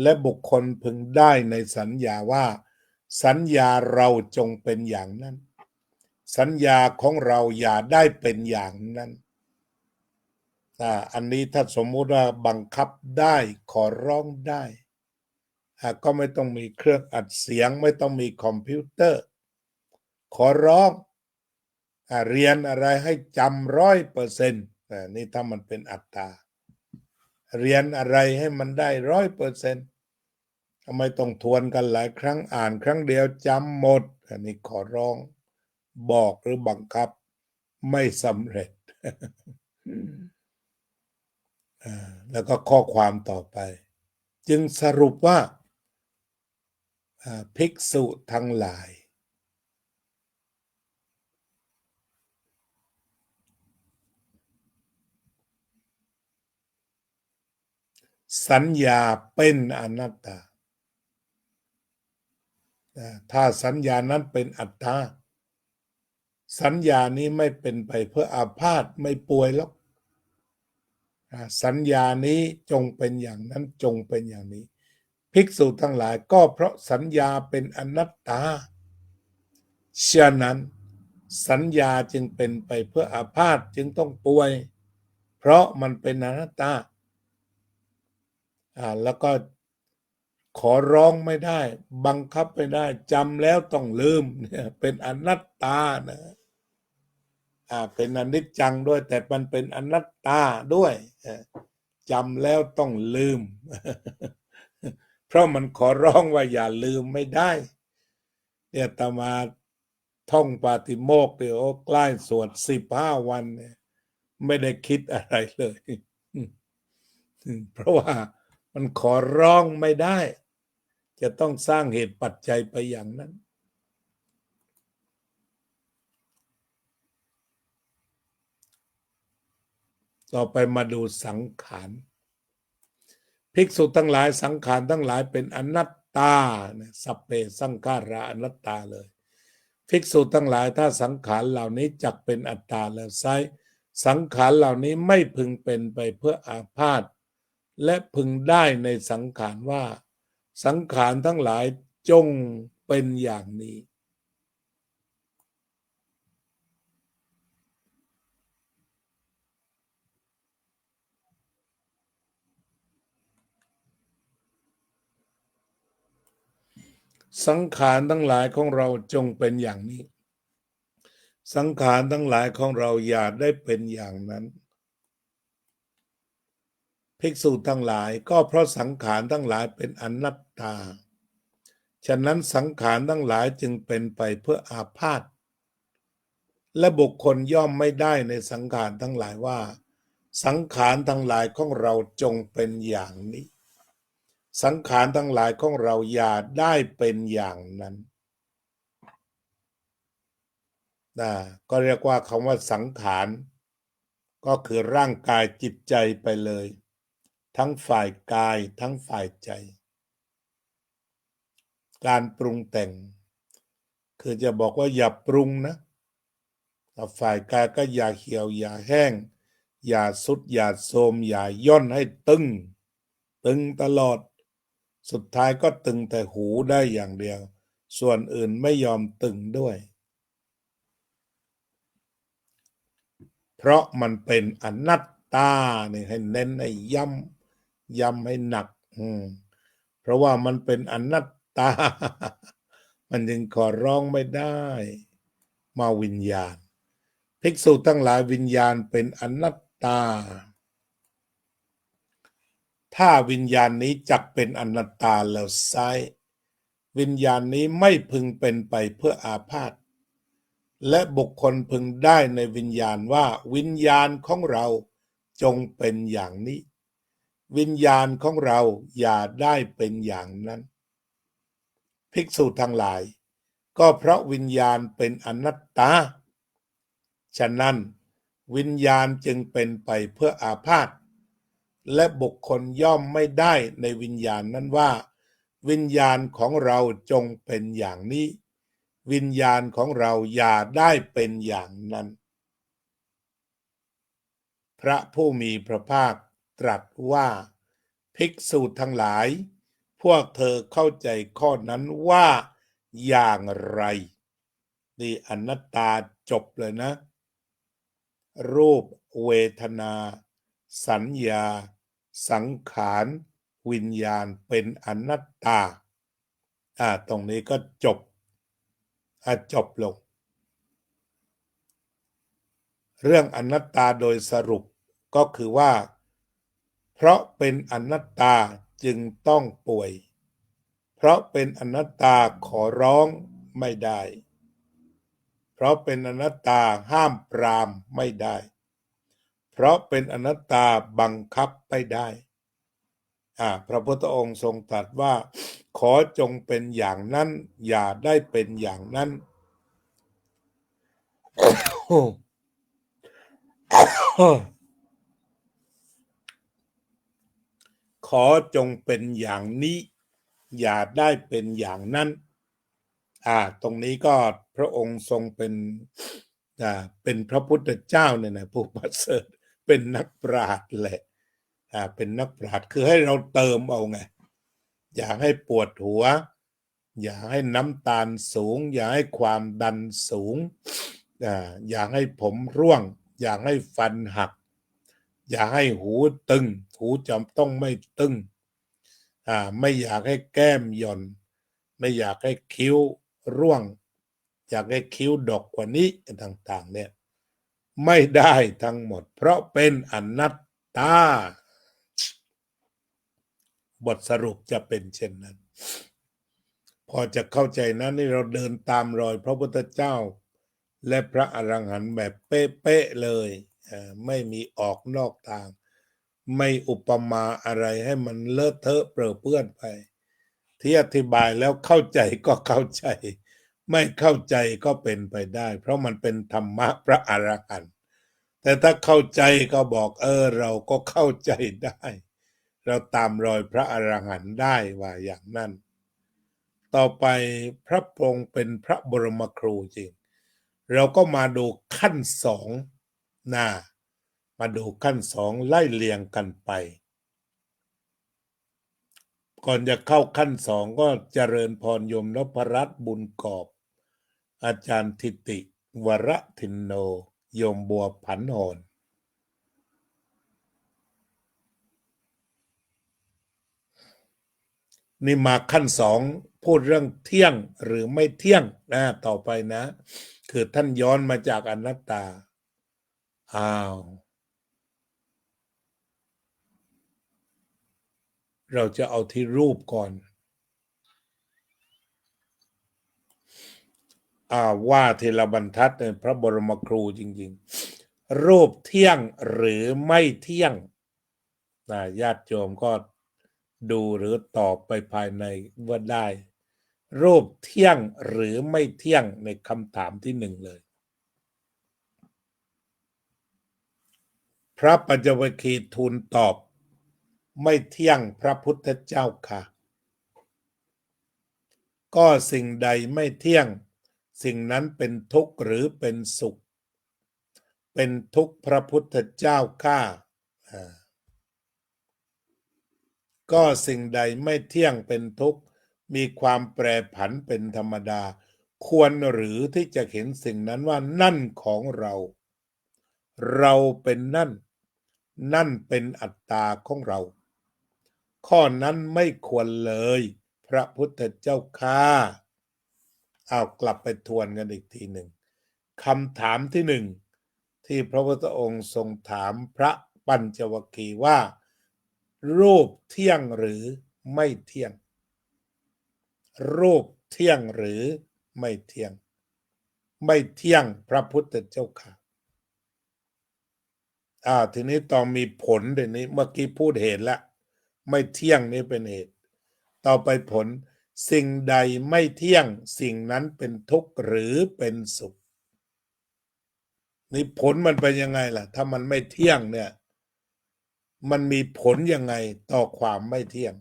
และบุคคลพึงได้ในสัญญาว่าสัญญาเราจงเป็นอย่างนั้นสัญญาของเราอย่าได้เป็นอย่างนั้นอันนี้ถ้าสมมุติว่าบังคับได้ขอร้องได้ก็ไม่ต้องมีเครื่องอัดเสียงไม่ต้องมีคอมพิวเตอร์ขอร้องเรียนอะไรให้จำ100%นี่ถ้ามันเป็นอัตตาเรียนอะไรให้มันได้100%ไม่ต้องทวนกันหลายครั้งอ่านครั้งเดียวจำหมดอันนี้ขอร้องบอกหรือบังคับไม่สำเร็จแล้วก็ข้อความต่อไปจึงสรุปว่าภิกษุทั้งหลายสัญญาเป็นอนัตตาถ้าสัญญานั้นเป็นอัตตาสัญญานี้ไม่เป็นไปเพื่ออาพาธไม่ป่วยหรอกสัญญานี้จงเป็นอย่างนั้นจงเป็นอย่างนี้ภิกษุทั้งหลายก็เพราะสัญญาเป็นอนัตตาฉะนั้นสัญญาจึงเป็นไปเพื่ออาพาธจึงต้องป่วยเพราะมันเป็นอนัตตาแล้วก็ขอร้องไม่ได้บังคับไม่ได้จำแล้วต้องลืมเนี่ยเป็นอนัตตานะเป็นอนิจจังด้วยแต่มันเป็นอนัตตาด้วยจำแล้วต้องลืมเพราะมันขอร้องว่าอย่าลืมไม่ได้เนี่ยอาตมาท่องปาติโมกข์เดี๋ยวใกล้สวด15 วันเนี่ยไม่ได้คิดอะไรเลยเพราะว่ามันขอร้องไม่ได้จะต้องสร้างเหตุปัจจัยไปอย่างนั้นต่อไปมาดูสังขารภิกษุทั้งหลายสังขารทั้งหลายเป็นอนัตตาสัพเพสังขาราอนัตตาเลย ภิกษุทั้งหลายถ้าสังขารเหล่านี้จักเป็นอัตตาแล้วไซร้สังขารเหล่านี้ไม่พึงเป็นไปเพื่ออาพาธและพึงได้ในสังขารว่าสังขารทั้งหลายจงเป็นอย่างนี้สังขารทั้งหลายของเราจงเป็นอย่างนี้สังขารทั้งหลายของเราอย่าได้เป็นอย่างนั้นภิกษุทั้งหลายก็เพราะสังขารทั้งหลายเป็นอนัตตาฉะนั้นสังขารทั้งหลายจึงเป็นไปเพื่ออาพาธและบุคคลย่อมไม่ได้ในสังขารทั้งหลายว่าสังขารทั้งหลายของเราจงเป็นอย่างนี้สังขารทั้งหลายของเราอย่าได้เป็นอย่างนั้นก็เรียกว่าคำว่าสังขารก็คือร่างกายจิตใจไปเลยทั้งฝ่ายกายทั้งฝ่ายใจการปรุงแต่งคือจะบอกว่าอย่าปรุงนะฝ่ายกายก็อย่าเหี่ยวอย่าแห้งอย่าสุดอย่าโทรมอย่าย่อนให้ตึงตลอดสุดท้ายก็ตึงแต่หูได้อย่างเดียวส่วนอื่นไม่ยอมตึงด้วยเพราะมันเป็นอนัตตาเนี่ยให้เน้นให้ย้ำให้หนักเพราะว่ามันเป็นอนัตตามันจึงขอร้องไม่ได้มาวิญญาณภิกษุทั้งหลายวิญญาณเป็นอนัตตาถ้าวิญญาณนี้จักเป็นอนัตตาแล้วไซร้วิญญาณนี้ไม่พึงเป็นไปเพื่ออาพาธและบุคคลพึงได้ในวิญญาณว่าวิญญาณของเราจงเป็นอย่างนี้วิญญาณของเราอย่าได้เป็นอย่างนั้นภิกษุทั้งหลายก็เพราะวิญญาณเป็นอนัตตาฉะนั้นวิญญาณจึงเป็นไปเพื่ออาพาธและบุคคลย่อมไม่ได้ในวิญญาณนั้นว่าวิญญาณของเราจงเป็นอย่างนี้วิญญาณของเราอย่าได้เป็นอย่างนั้นพระผู้มีพระภาคตรัสว่าภิกษุทั้งหลายพวกเธอเข้าใจข้อนั้นว่าอย่างไรนี่อนัตตาจบเลยนะรูปเวทนาสัญญาสังขารวิญญาณเป็นอนัตตาตรงนี้ก็จบลงเรื่องอนัตตาโดยสรุปก็คือว่าเพราะเป็นอนัตตาจึงต้องป่วยเพราะเป็นอนัตตาขอร้องไม่ได้เพราะเป็นอนัตตาห้ามปรามไม่ได้เพราะเป็นอนัตตาบังคับไม่ได้พระพุทธองค์ทรงตรัสว่าขอจงเป็นอย่างนั้นอย่าได้เป็นอย่างนั้นขอจงเป็นอย่างนี้อย่าได้เป็นอย่างนั้นตรงนี้ก็พระองค์ทรงเป็นพระพุทธเจ้าเนี่ยนะผู้ประเสริฐเป็นนักปราชญ์แหละเป็นนักปราชญ์คือให้เราเติมเอาไงอย่าให้ปวดหัวอย่าให้น้ำตาลสูงอย่าให้ความดันสูงอย่าให้ผมร่วงอย่าให้ฟันหักอย่าให้หูตึงหูจำต้องไม่ตึงไม่อยากให้แก้มหย่อนไม่อยากให้คิ้วร่วงอยากให้คิ้วดกกว่านี้ต่างๆเนี่ยไม่ได้ทั้งหมดเพราะเป็นอนัตตาบทสรุปจะเป็นเช่นนั้นพอจะเข้าใจนะนี่เราเดินตามรอยพระพุทธเจ้าและพระอรหันต์แบบเป๊ะๆเลยไม่มีออกนอกทางไม่อุปมาอะไรให้มันเลอะเทอะเปรอะเปื้อนไปที่อธิบายแล้วเข้าใจก็เข้าใจไม่เข้าใจก็เป็นไปได้เพราะมันเป็นธรรมะพระอรหันต์แต่ถ้าเข้าใจก็บอกเราก็เข้าใจได้เราตามรอยพระอรหันต์ได้ว่าอย่างนั้น ต่อไปพระองค์เป็นพระบรมครูจริงเราก็มาดูขั้นสองนะมาดูขั้นสองไล่เรียงกันไปก่อนจะเข้าขั้นสองก็เจริญพรโยมนพรัตน์บุญกอบอาจารย์ทิติวรทินโนโยมบัวผันหอนนี่มาขั้นสองพูดเรื่องเที่ยงหรือไม่เที่ยงนะต่อไปนะ คือท่านย้อนมาจากอนัตตาอ้าวเราจะเอาที่รูปก่อนว่าทีละบรรทัดในพระบรมครูจริงๆรูปเที่ยงหรือไม่เที่ยงญาติโยมก็ดูหรือตอบไปภายในว่าได้รูปเที่ยงหรือไม่เที่ยงในคำถามที่หนึ่งเลยพระปัญจวัคคีย์ทูลตอบไม่เที่ยงพระพุทธเจ้าค่ะก็สิ่งใดไม่เที่ยงสิ่งนั้นเป็นทุกข์หรือเป็นสุขเป็นทุกข์พระพุทธเจ้าข้าก็สิ่งใดไม่เที่ยงเป็นทุกข์มีความแปรผันเป็นธรรมดาควรหรือที่จะเห็นสิ่งนั้นว่านั่นของเราเราเป็นนั่นนั่นเป็นอัตตาของเราข้อนั้นไม่ควรเลยพระพุทธเจ้าข้ากลับไปทวนกันอีกทีหนึ่งคำถามที่หนึ่งที่พระพุทธองค์ทรงถามพระปัญจวัคคีย์ว่ารูปเที่ยงหรือไม่เที่ยงรูปเที่ยงหรือไม่เที่ยงไม่เที่ยงพระพุทธเจ้าค่ะทีนี้ต้องมีผลเดี๋ยวนี้เมื่อกี้พูดเหตุแล้วไม่เที่ยงนี่เป็นเหตุต่อไปผลสิ่งใดไม่เที่ยงสิ่งนั้นเป็นทุกข์หรือเป็นสุขนี่ผลมันเป็นยังไงล่ะถ้ามันไม่เที่ยงเนี่ยมันมีผลยังไงต่อความไม่เที่ยง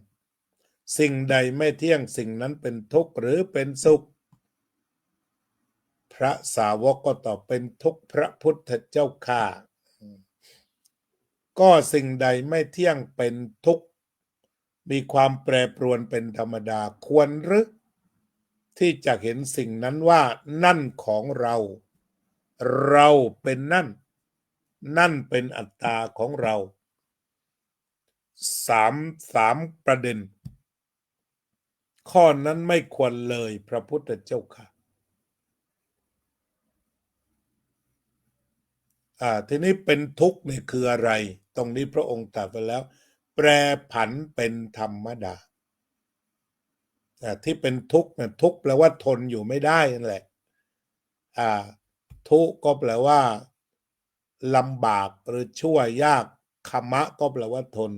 สิ่งใดไม่เที่ยงสิ่งนั้นเป็นทุกข์หรือเป็นสุขพระสาวกก็ตอบเป็นทุกข์พระพุทธเจ้าข้าก็สิ่งใดไม่เที่ยงเป็นทุกข์มีความแปรปรวนเป็นธรรมดาควรหรือที่จะเห็นสิ่งนั้นว่านั่นของเราเราเป็นนั่นนั่นเป็นอัตตาของเราสามประเด็นข้อนั้นไม่ควรเลยพระพุทธเจ้าค่ะทีนี้เป็นทุกข์นี่คืออะไรตรงนี้พระองค์ตรัสไปแล้วแปรผันเป็นธรรมดาที่เป็นทุกข์เนี่ยทุกข์แปลว่าทนอยู่ไม่ได้นั่นแหละทุกข์ก็แปลว่าลำบากหรือชั่วยากขมะก็แปลว่าทน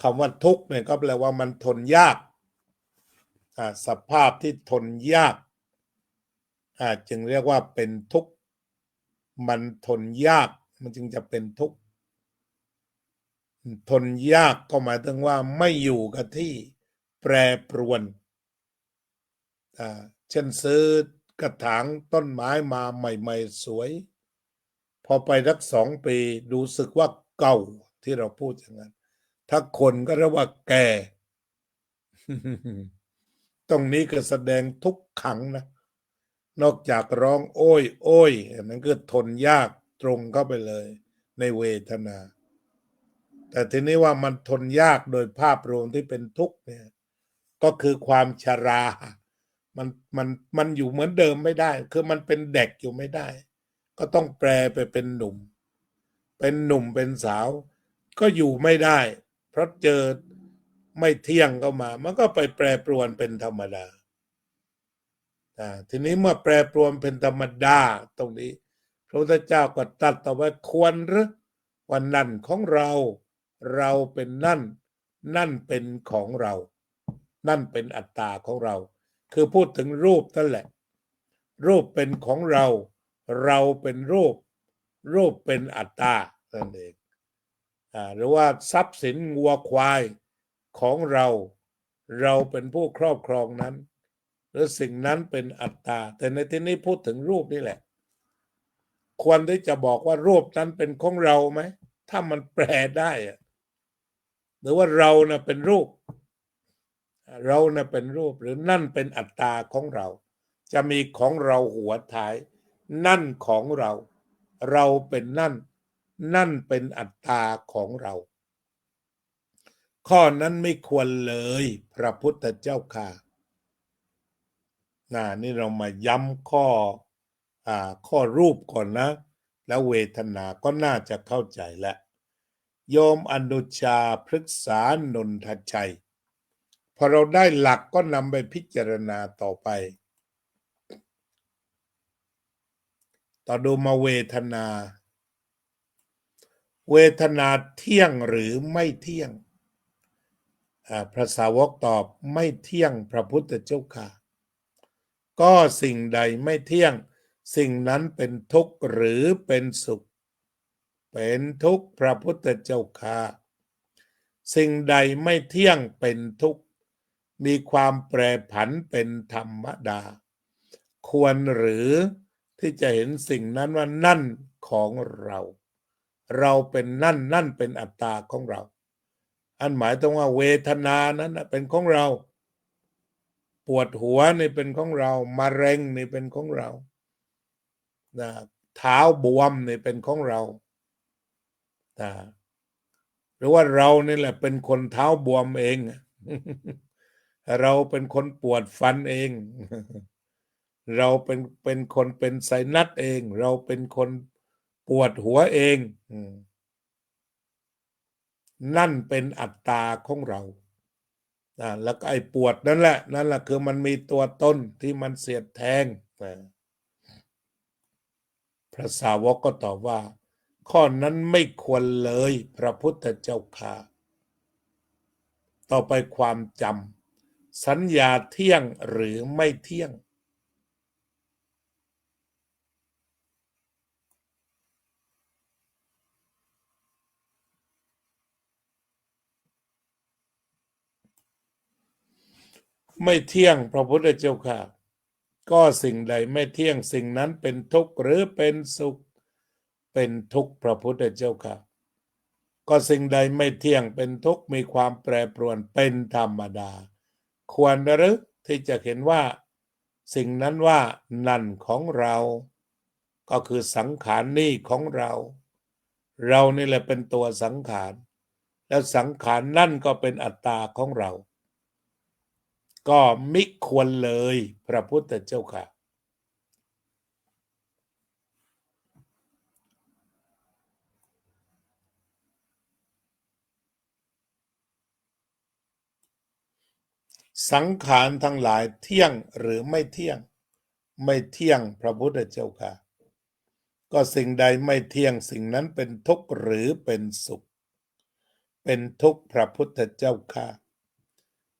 คำว่าทุกข์เนี่ยก็แปลว่ามันทนยากสภาพที่ทนยากจึงเรียกว่าเป็นทุกข์มันทนยากมันจึงจะเป็นทุกข์ทนยากก็หมายถึงว่าไม่อยู่กับที่แปรปรวนเช่นซื้อกระถางต้นไม้มาใหม่ๆสวยพอไปสัก2 ปีดูสึกว่าเก่าที่เราพูดอย่างนั้นถ้าคนก็เรียกว่าแก่ ตรงนี้ก็แสดงทุกขังนะนอกจากร้องโอ้ยโอ้ยนั้นก็ทนยากตรงเข้าไปเลยในเวทนาแต่ทีนี้ว่ามันทนยากโดยภาพรวมที่เป็นทุกข์เนี่ยก็คือความชรามันมันอยู่เหมือนเดิมไม่ได้คือมันเป็นเด็กอยู่ไม่ได้ก็ต้องแปลไปเป็นหนุ่มเป็นสาวก็อยู่ไม่ได้เพราะเจอไม่เที่ยงเข้ามามันก็ไปแปรปรวนเป็นธรรมดาทีนี้เมื่อแปรปรวนเป็นธรรมดาตรงนี้พระพุทธเจ้าก็ตรัสต่อว่าควรหรือวันนั่นของเราเราเป็นนั่นนั่นเป็นของเรานั่นเป็นอัตตาของเราคือพูดถึงรูปนั่นแหละรูปเป็นของเราเราเป็นรูปรูปเป็นอัตตานั่นเองหรือว่าทรัพย์สินงัวควายของเราเราเป็นผู้ครอบครองนั้น หรือสิ่งนั้นเป็นอัตตาแต่ในที่นี้พูดถึงรูปนี่แหละควรที่จะบอกว่ารูปนั้นเป็นของเราไหมถ้ามันแปลได้หรือว่าเรานะเป็นรูปเรานะเป็นรูปหรือนั่นเป็นอัตตาของเราจะมีของเราหัวท้ายนั่นของเราเราเป็นนั่นนั่นเป็นอัตตาของเราข้อนั้นไม่ควรเลยพระพุทธเจ้าค่ะนี่เรามาย้ำข้อรูปก่อนนะแล้วเวทนาก็น่าจะเข้าใจแล้วโยมอนุชาพฤกษานนทชัยพอเราได้หลักก็นำไปพิจารณาต่อไปต่อดูมาเวทนาเที่ยงหรือไม่เที่ยงพระสาวกตอบไม่เที่ยงพระพุทธเจ้าค่ะก็สิ่งใดไม่เที่ยงสิ่งนั้นเป็นทุกข์หรือเป็นสุขเป็นทุกข์พระพุทธเจ้าค่ะสิ่งใดไม่เที่ยงเป็นทุกข์มีความแปรผันเป็นธรรมดาควรหรือที่จะเห็นสิ่งนั้นว่านั่นของเราเราเป็นนั่นเป็นอัตตาของเราอันหมายถึงว่าเวทนานั้นเป็นของเราปวดหัวนี่เป็นของเรามะเร็งนี่เป็นของเราเท้าบวมนี่เป็นของเราหรือว่าเรานี่แหละเป็นคนเท้าบวมเองเราเป็นคนปวดฟันเองเราเป็นคนเป็นไซนัสเองเราเป็นคนปวดหัวเองนั่นเป็นอัตตาของเราแล้วก็ไอ้ปวดนั่นแหละคือมันมีตัวตนที่มันเสียดแทงพระสาวกก็ตอบว่าข้อนั้นไม่ควรเลยพระพุทธเจ้าค่ะต่อไปความจำสัญญาเที่ยงหรือไม่เที่ยงไม่เที่ยงพระพุทธเจ้าค่ะก็สิ่งใดไม่เที่ยงสิ่งนั้นเป็นทุกข์หรือเป็นสุขเป็นทุกข์พระพุทธเจ้าค่ะก็สิ่งใดไม่เที่ยงเป็นทุกข์มีความแปรปรวนเป็นธรรมดาควรหรือที่จะเห็นว่าสิ่งนั้นว่านั่นของเราก็คือสังขารนี่ของเราเรานี่แหละเป็นตัวสังขารแล้วสังขารนั่นก็เป็นอัตตาของเราก็มิควรเลยพระพุทธเจ้าค่ะสังขารทั้งหลายเที่ยงหรือไม่เที่ยงไม่เที่ยงพระพุทธเจ้าค่ะก็สิ่งใดไม่เที่ยงสิ่งนั้นเป็นทุกข์หรือเป็นสุขเป็นทุกข์พระพุทธเจ้าค่ะ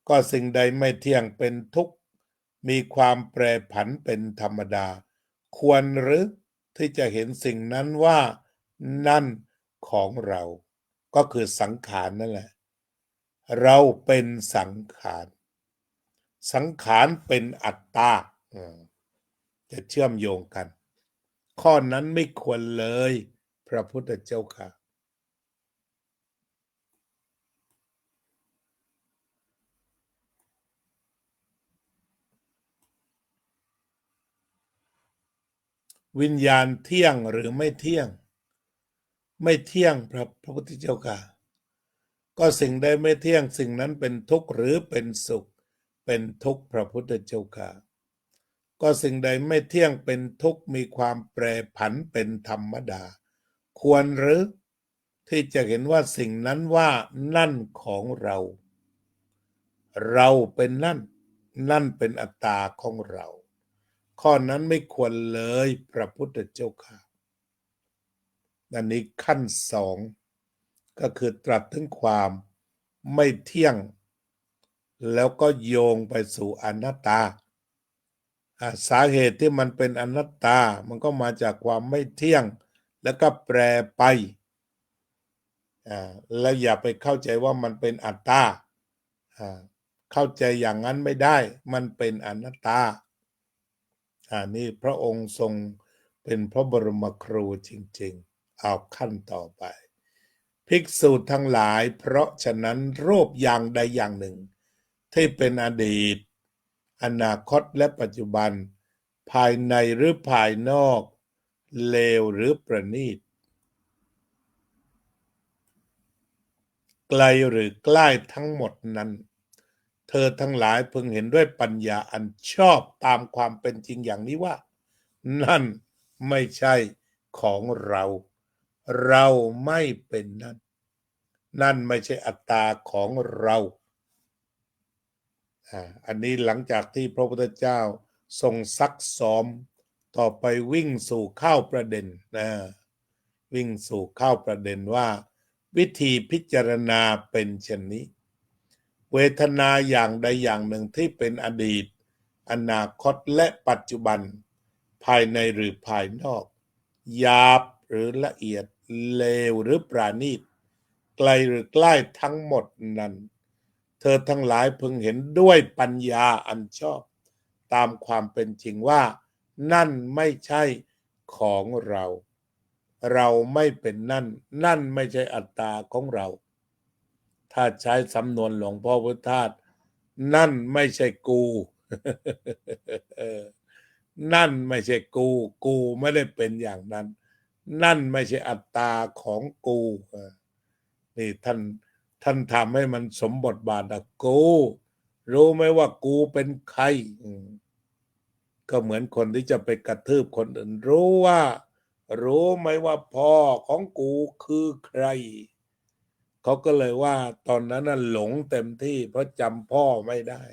ก็สิ่งใดไม่เที่ยงเป็นทุกข์มีความแปรผันเป็นธรรมดาควรหรือที่จะเห็นสิ่งนั้นว่านั่นของเราก็คือสังขารนั่นแหละเราเป็นสังขารสังขารเป็นอัตตาจะเชื่อมโยงกันข้อนั้นไม่ควรเลยพระพุทธเจ้าค่ะวิญญาณเที่ยงหรือไม่เที่ยงไม่เที่ยงพระพุทธเจ้าค่ะก็สิ่งใดไม่เที่ยงสิ่งนั้นเป็นทุกข์หรือเป็นสุขเป็นทุกข์พระพุทธเจ้าค่ะก็สิ่งใดไม่เที่ยงเป็นทุกข์มีความแปรผันเป็นธรรมดาควรหรือที่จะเห็นว่าสิ่งนั้นว่านั่นของเราเราเป็นนั่นเป็นอัตตาของเราข้อนั้นไม่ควรเลยพระพุทธเจ้าค่ะอันนี้ขั้นสองก็คือตรัสถึงความไม่เที่ยงแล้วก็โยงไปสู่อนัตตาสาเหตุที่มันเป็นอนัตตามันก็มาจากความไม่เที่ยงแล้วก็แปรไปแล้วอย่าไปเข้าใจว่ามันเป็นอัตตา เข้าใจอย่างนั้นไม่ได้มันเป็นอนัตตานี่พระองค์ทรงเป็นพระบรมครูจริงๆเอาขั้นต่อไปภิกษุทั้งหลายเพราะฉะนั้นรูปอย่างใดอย่างหนึ่งที่เป็นอดีตอนาคตและปัจจุบันภายในหรือภายนอกเลวหรือประณีตไกลหรือใกล้ทั้งหมดนั้นเธอทั้งหลายพึงเห็นด้วยปัญญาอันชอบตามความเป็นจริงอย่างนี้ว่านั่นไม่ใช่ของเราเราไม่เป็นนั่นนั่นไม่ใช่อัตตาของเราอันนี้หลังจากที่พระพุทธเจ้าทรงซักซ้อมต่อไปวิ่งสู่เข้าประเด็นวิ่งสู่เข้าประเด็นว่าวิธีพิจารณาเป็นเช่นนี้เวทนาอย่างใดอย่างหนึ่งที่เป็นอดีตอนาคตและปัจจุบันภายในหรือภายนอกหยาบหรือละเอียดเลวหรือปราณีตไกลหรือใกล้ทั้งหมดนั้นเธอทั้งหลายพึงเห็นด้วยปัญญาอันชอบตามความเป็นจริงว่านั่นไม่ใช่ของเราเราไม่เป็นนั่นนั่นไม่ใช่อัตตาของเราถ้าใช้สำนวนหลวงพ่อพุทธทาสนั่นไม่ใช่กูนั่นไม่ใช่กูไม่ได้เป็นอย่างนั้นนั่นไม่ใช่อัตตาของกูนี่ท่านทำให้มันสมบทบาทนะกูรู้ไหมว่ากูเป็นใครก็เหมือนคนที่จะไปกระทืบคนอื่นรู้ไหมว่าพ่อของกูคือใครเขาก็เลยว่าตอนนั้นน่ะหลงเต็มที่เพราะจำพ่อไม่ได้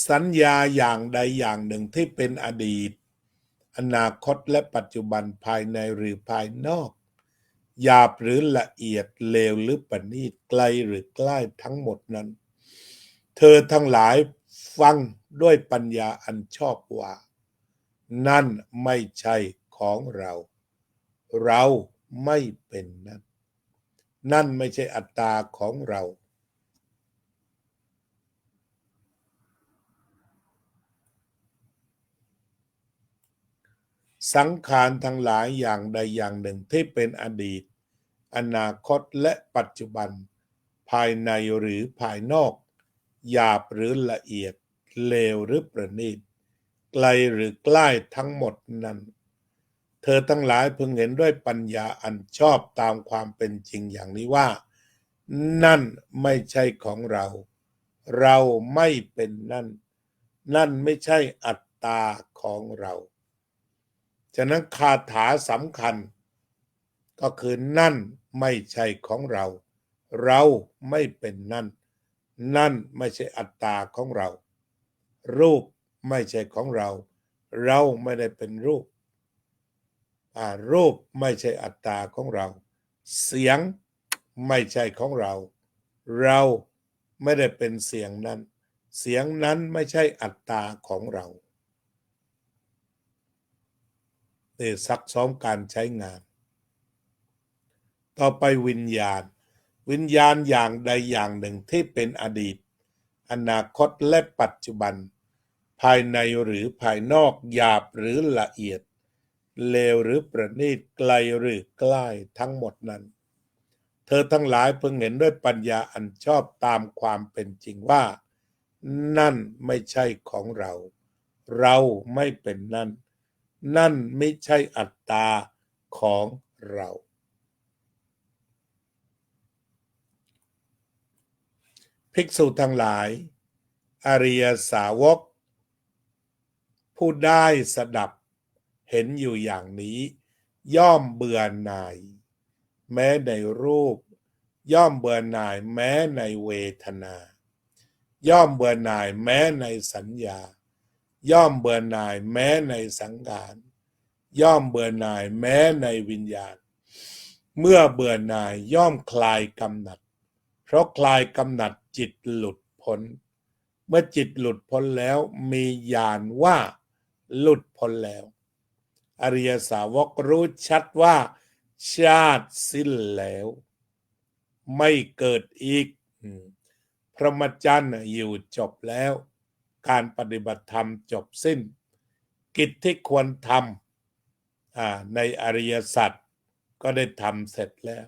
สัญญาอย่างใดอย่างหนึ่งที่เป็นอดีตอนาคตและปัจจุบันภายในหรือภายนอกหยาบหรือละเอียดเลวหรือประณีตไกลหรือใกล้ทั้งหมดนั้นเธอทั้งหลายฟังด้วยปัญญาอันชอบว่านั่นไม่ใช่ของเราเราไม่เป็นนั่นนั่นไม่ใช่อัตตาของเราสังขารทั้งหลายอย่างใดอย่างหนึ่งที่เป็นอดีตอนาคตและปัจจุบันภายในหรือภายนอกหยาบหรือละเอียดเลวหรือประณีตไกลหรือใกล้ทั้งหมดนั้นเธอทั้งหลายพึงเห็นด้วยปัญญาอันชอบตามความเป็นจริงอย่างนี้ว่านั่นไม่ใช่ของเราเราไม่เป็นนั่นนั่นไม่ใช่อัตตาของเราฉะนั้นคาถาสำคัญก็คือนั่นไม่ใช่ของเราเราไม่เป็นนั่นนั่นไม่ใช่อัตตาของเรารูปไม่ใช่ของเราเราไม่ได้เป็นรูปรูปไม่ใช่อัตตาของเราเสียงไม่ใช่ของเราเราไม่ได้เป็นเสียงนั้นเสียงนั้นไม่ใช่อัตตาของเรานี่ซักซ้อมการใช้งานต่อไปวิญญาณอย่างใดอย่างหนึ่งที่เป็นอดีตอนาคตและปัจจุบันภายในหรือภายนอกหยาบหรือละเอียดเลวหรือประณีตไกลหรือใกล้ทั้งหมดนั้นเธอทั้งหลายพึงเห็นด้วยปัญญาอันชอบตามความเป็นจริงว่านั่นไม่ใช่ของเราเราไม่เป็นนั่นนั่นไม่ใช่อัตตาของเราภิกษุทั้งหลายอริยสาวกผู้ได้สดับเห็นอยู่อย่างนี้ย่อมเบื่อหน่ายแม้ในรูปย่อมเบื่อหน่ายแม้ในเวทนาย่อมเบื่อหน่ายแม้ในสัญญาย่อมเบื่อหน่ายแม้ในสังขารย่อมเบื่อหน่ายแม้ในวิญญาณเมื่อเบื่อหน่ายย่อมคลายกำหนัดเพราะคลายกำหนัดจิตหลุดพ้นเมื่อจิตหลุดพ้นแล้วมีญาณว่าหลุดพ้นแล้ว อริยสาวกรู้ชัดว่าชาติสิ้นแล้วไม่เกิดอีกพรหมจรรย์อยู่จบแล้วการปฏิบัติธรรมจบสิ้นกิจที่ควรทำในอริยสัจก็ได้ทำเสร็จแล้ว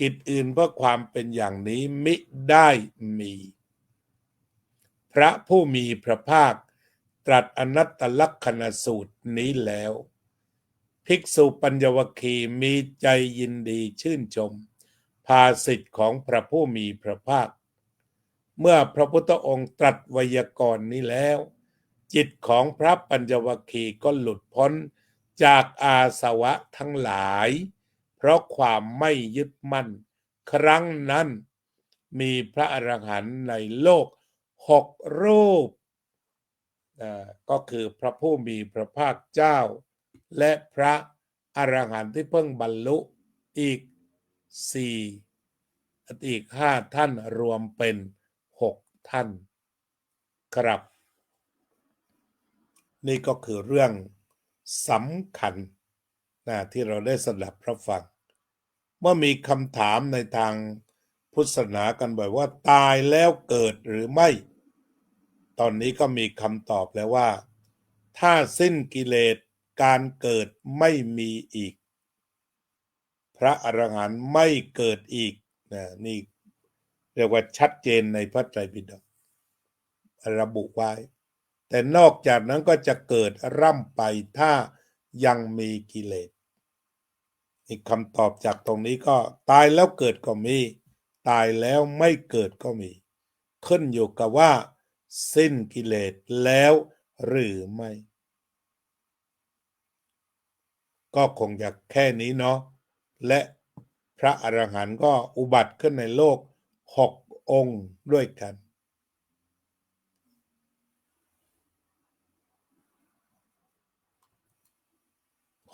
กิจอื่นเพื่อความเป็นอย่างนี้มิได้มีพระผู้มีพระภาคตรัสอนัตตลักษณสูตรนี้แล้วภิกษุปัญญวคีมีใจยินดีชื่นชมภาสิทธิ์ของพระผู้มีพระภาคเมื่อพระพุทธองค์ตรัสไวยากรณ์นี้แล้วจิตของพระปัญจวัคคีย์ก็หลุดพ้นจากอาสวะทั้งหลายเพราะความไม่ยึดมั่นครั้งนั้นมีพระอรหันต์ในโลก6 รูปก็คือพระผู้มีพระภาคเจ้าและพระอรหันต์ที่เพิ่งบรรลุอีก5 ท่านรวมเป็น6 ท่านครับนี่ก็คือเรื่องสำคัญที่เราได้สดับรับฟังเมื่อมีคำถามในทางพุทธศาสนากันบ่อยว่าตายแล้วเกิดหรือไม่ตอนนี้ก็มีคำตอบแล้วว่าถ้าสิ้นกิเลสการเกิดไม่มีอีกพระอรหันต์ไม่เกิดอีกนี่เรียกว่าชัดเจนในพระไตรปิฎกระบุไว้แต่นอกจากนั้นก็จะเกิดร่ำไปถ้ายังมีกิเลสอีกคำตอบจากตรงนี้ก็ตายแล้วเกิดก็มีตายแล้วไม่เกิดก็มีขึ้นอยู่กับว่าสิ้นกิเลสแล้วหรือไม่ก็คงจะแค่นี้เนาะและพระอรหันต์ก็อุบัติขึ้นในโลก6 องค์ด้วยกัน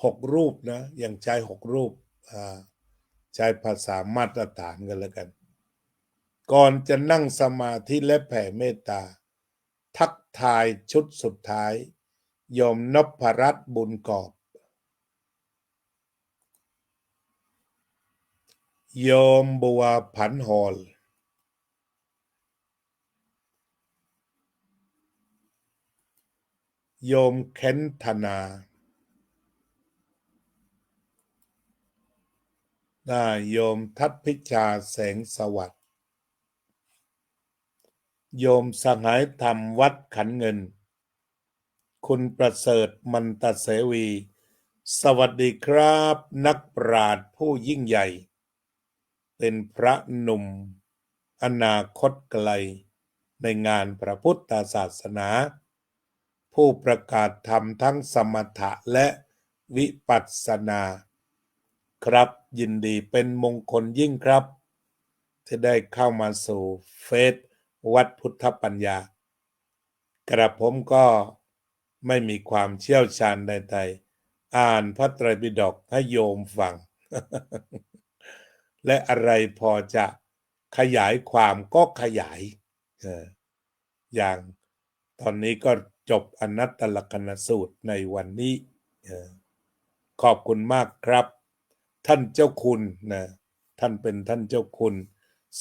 6 รูปนะยังใช้6 รูปใช้ภาษามาตรฐานกันแล้วกันก่อนจะนั่งสมาธิและแผ่เมตตาทักทายชุดสุดท้ายโยมนพรัตน์บุญกอบโยมบัวผันหอลโยมเค้นธนาโยมทัพพิชาแสงสวัสดิ์โยมสหายธรรมวัดขันเงินคุณประเสริฐมันตเสวีสวัสดีครับนักปราชญ์ผู้ยิ่งใหญ่เป็นพระหนุ่มอนาคตไกลในงานพระพุทธศาสนาผู้ประกาศธรรมทั้งสมถะและวิปัสสนาครับยินดีเป็นมงคลยิ่งครับที่ได้เข้ามาสู่เฟซวัดพุทธปัญญากระผมก็ไม่มีความเชี่ยวชาญใดๆอ่านพระไตรปิฎกให้โยมฟัง และอะไรพอจะขยายความก็ขยายอย่างตอนนี้ก็จบอนัตตลกนสูตรในวันนี้ขอบคุณมากครับท่านเจ้าคุณนะท่านเป็นท่านเจ้าคุณ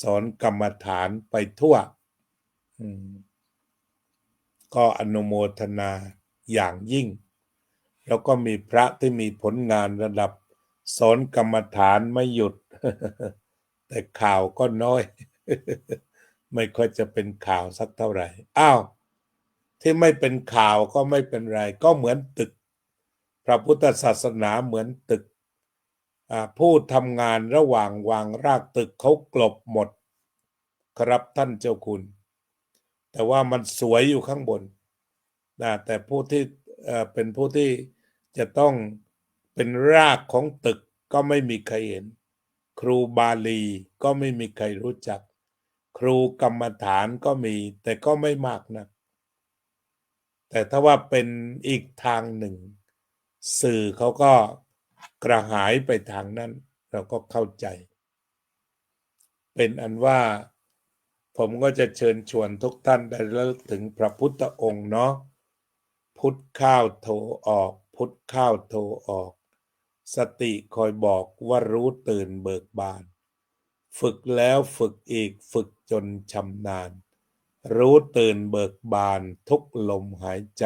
สอนกรรมฐานไปทั่วก็อนุโมทนาอย่างยิ่งแล้วก็มีพระที่มีผลงานระดับสอนกรรมฐานไม่หยุด แต่ข่าวก็น้อย ไม่ค่อยจะเป็นข่าวสักเท่าไหร่ที่ไม่เป็นข่าวก็ไม่เป็นไรก็เหมือนตึกพระพุทธศาสนาเหมือนตึกผู้ทำงานระหว่างวางรากตึกเขากลบหมดครับท่านเจ้าคุณแต่ว่ามันสวยอยู่ข้างบนแต่ผู้ที่เป็นผู้ที่จะต้องเป็นรากของตึกก็ไม่มีใครเห็นครูบาลีก็ไม่มีใครรู้จักครูกรรมฐานก็มีแต่ก็ไม่มากนะแต่ถ้าว่าเป็นอีกทางหนึ่งสื่อเขาก็กระหายไปทางนั้นเราก็เข้าใจเป็นอันว่าผมก็จะเชิญชวนทุกท่านได้ระลึกถึงพระพุทธองค์เนาะพุทธเข้าโธออก พุทเข้าโทออกสติคอยบอกว่ารู้ตื่นเบิกบานฝึกแล้วฝึกอีกฝึกจนชำนาญรู้ตื่นเบิกบานทุกลมหายใจ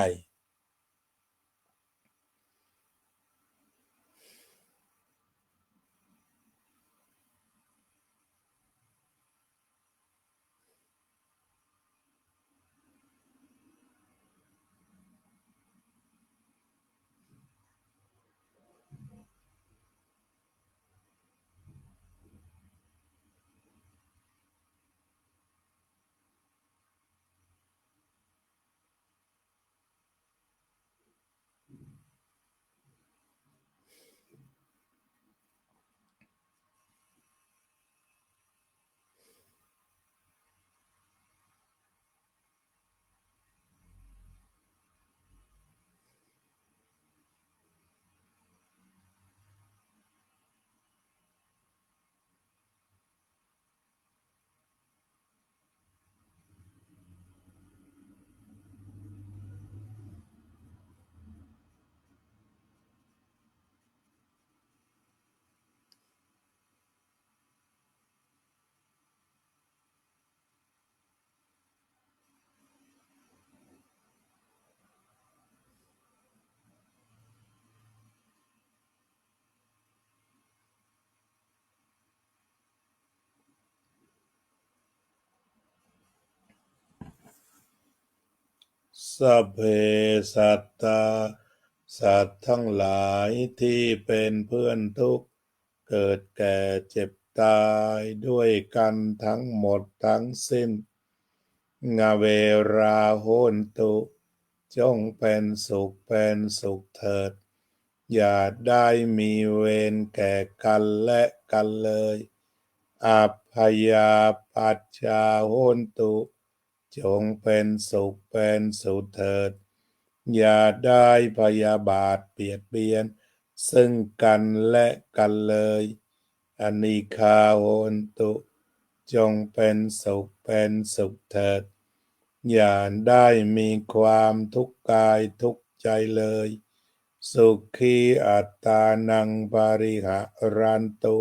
สัพเพสัตตาสัตว์ทั้งหลายที่เป็นเพื่อนทุกข์เกิดแก่เจ็บตายด้วยกันทั้งหมดทั้งสิ้นเวราโหนตุจงเป็นสุขเถิดอย่าได้มีเวรแก่กันและกันเลยอัพพยาปัชชาโหนตุจงเป็นสุขเถิดอย่าได้พยาบาทเบียดเบียนซึ่งกันและกันเลยอนิฆาโหนตุจงเป็นสุขเถิดอย่าได้มีความทุกข์กายทุกข์ใจเลยสุขีอัตตานังปาริหารันตุ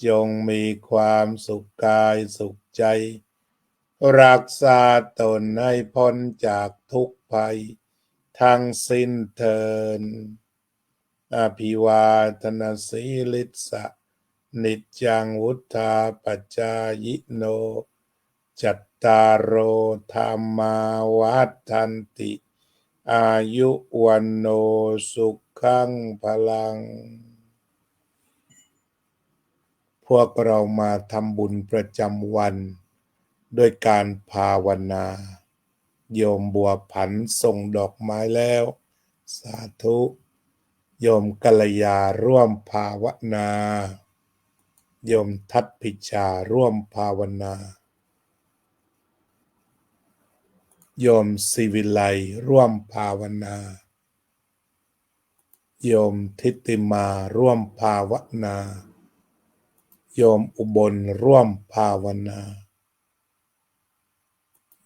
จงมีความสุขกายสุขใจรักษาตนให้พ้นจากทุกภัยทั้งสิ้นเถิดอภิวาทนาสีลิสะนิจจังวุธาปัจจายโนจัตตารโอธรรมาวัฏันติอายุวันโนสุขังพลังพวกเรามาทำบุญประจำวันด้วยการภาวนาโยมบัวผันส่งดอกไม้แล้วสาธุโยมกัลยาร่วมภาวนาโยมทัตพิชาร่วมภาวนาโยมศิวิไลร่วมภาวนาโยมทิติมาร่วมภาวนาโยมอุบลร่วมภาวนา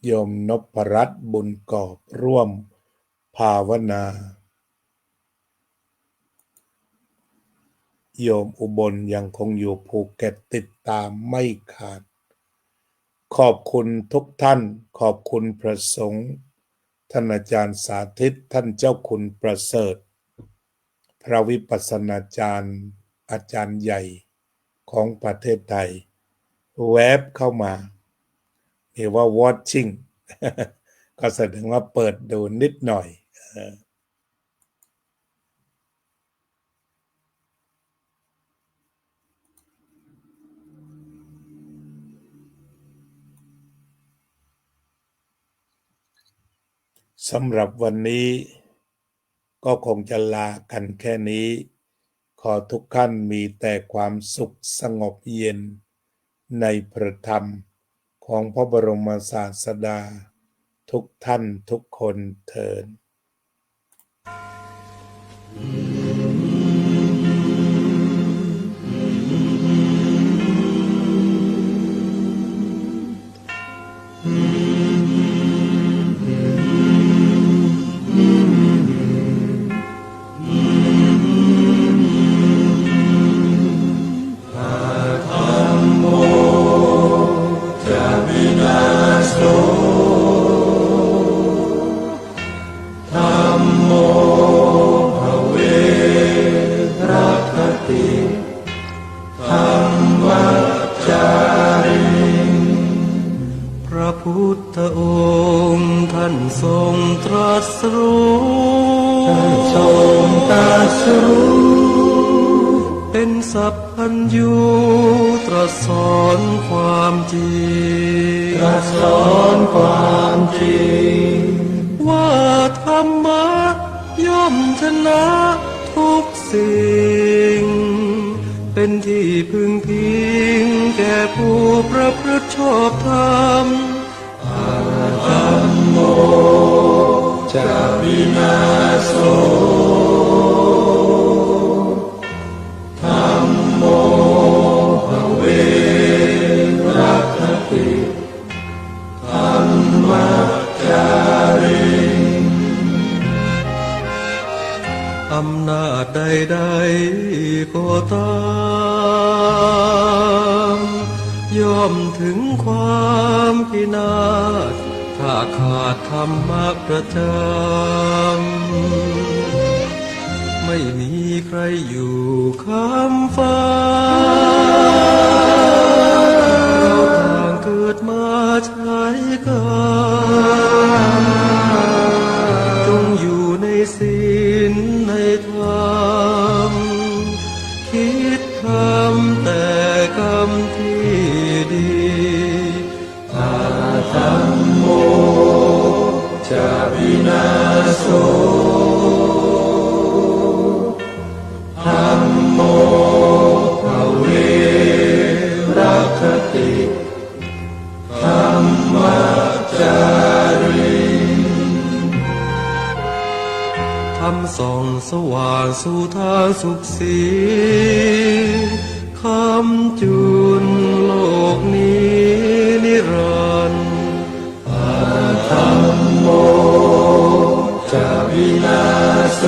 โยมนพรัตน์บุญกอบร่วมภาวนาโยมอุบลยังคงอยู่ภูเก็ตติดตามไม่ขาดขอบคุณทุกท่านขอบคุณพระสงฆ์ท่านอาจารย์สาธิตท่านเจ้าคุณประเสริฐพระวิปัสสนาจารย์อาจารย์ใหญ่ของประเทศไทยแวบเข้ามาเรียกว่า watching ก็แสดงว่าเปิดดูนิดหน่อยสำหรับวันนี้ก็คงจะลากันแค่นี้ขอทุกท่านมีแต่ความสุขสงบเย็นในพระธรรมของพระบรมศาสดาทุกท่านทุกคนเทอญ รู้เป็นสัพพัญญูตรัสสอนความจริงตรัสสอนความจริงว่าธรรมะย่อมชนะทุกสิ่งเป็นที่พึงพิงแก่ผู้ประพฤติชอบธรรมธัมโมจะวินาโสธัมโมภเวรัคติธัมมัจจาริงอำนาจใดๆก็ตามย่อมถึงความพินาศถ้าขาดธรรมะประจำไม่มีใครอยู่ค้ำฟ้าเราต่างเกิดมาใช้กรรมจงอยู่ในศีลในธรรมคิดทำแต่กรรมที่ดีธัมโมจะวินาโสธัมโมภเวรัคติธัมมัจจาริงธรรมส่องสว่างสู่ทางสุขสีคำจุนโลกนี้นิรันดร์ธัมโมจะวินาโส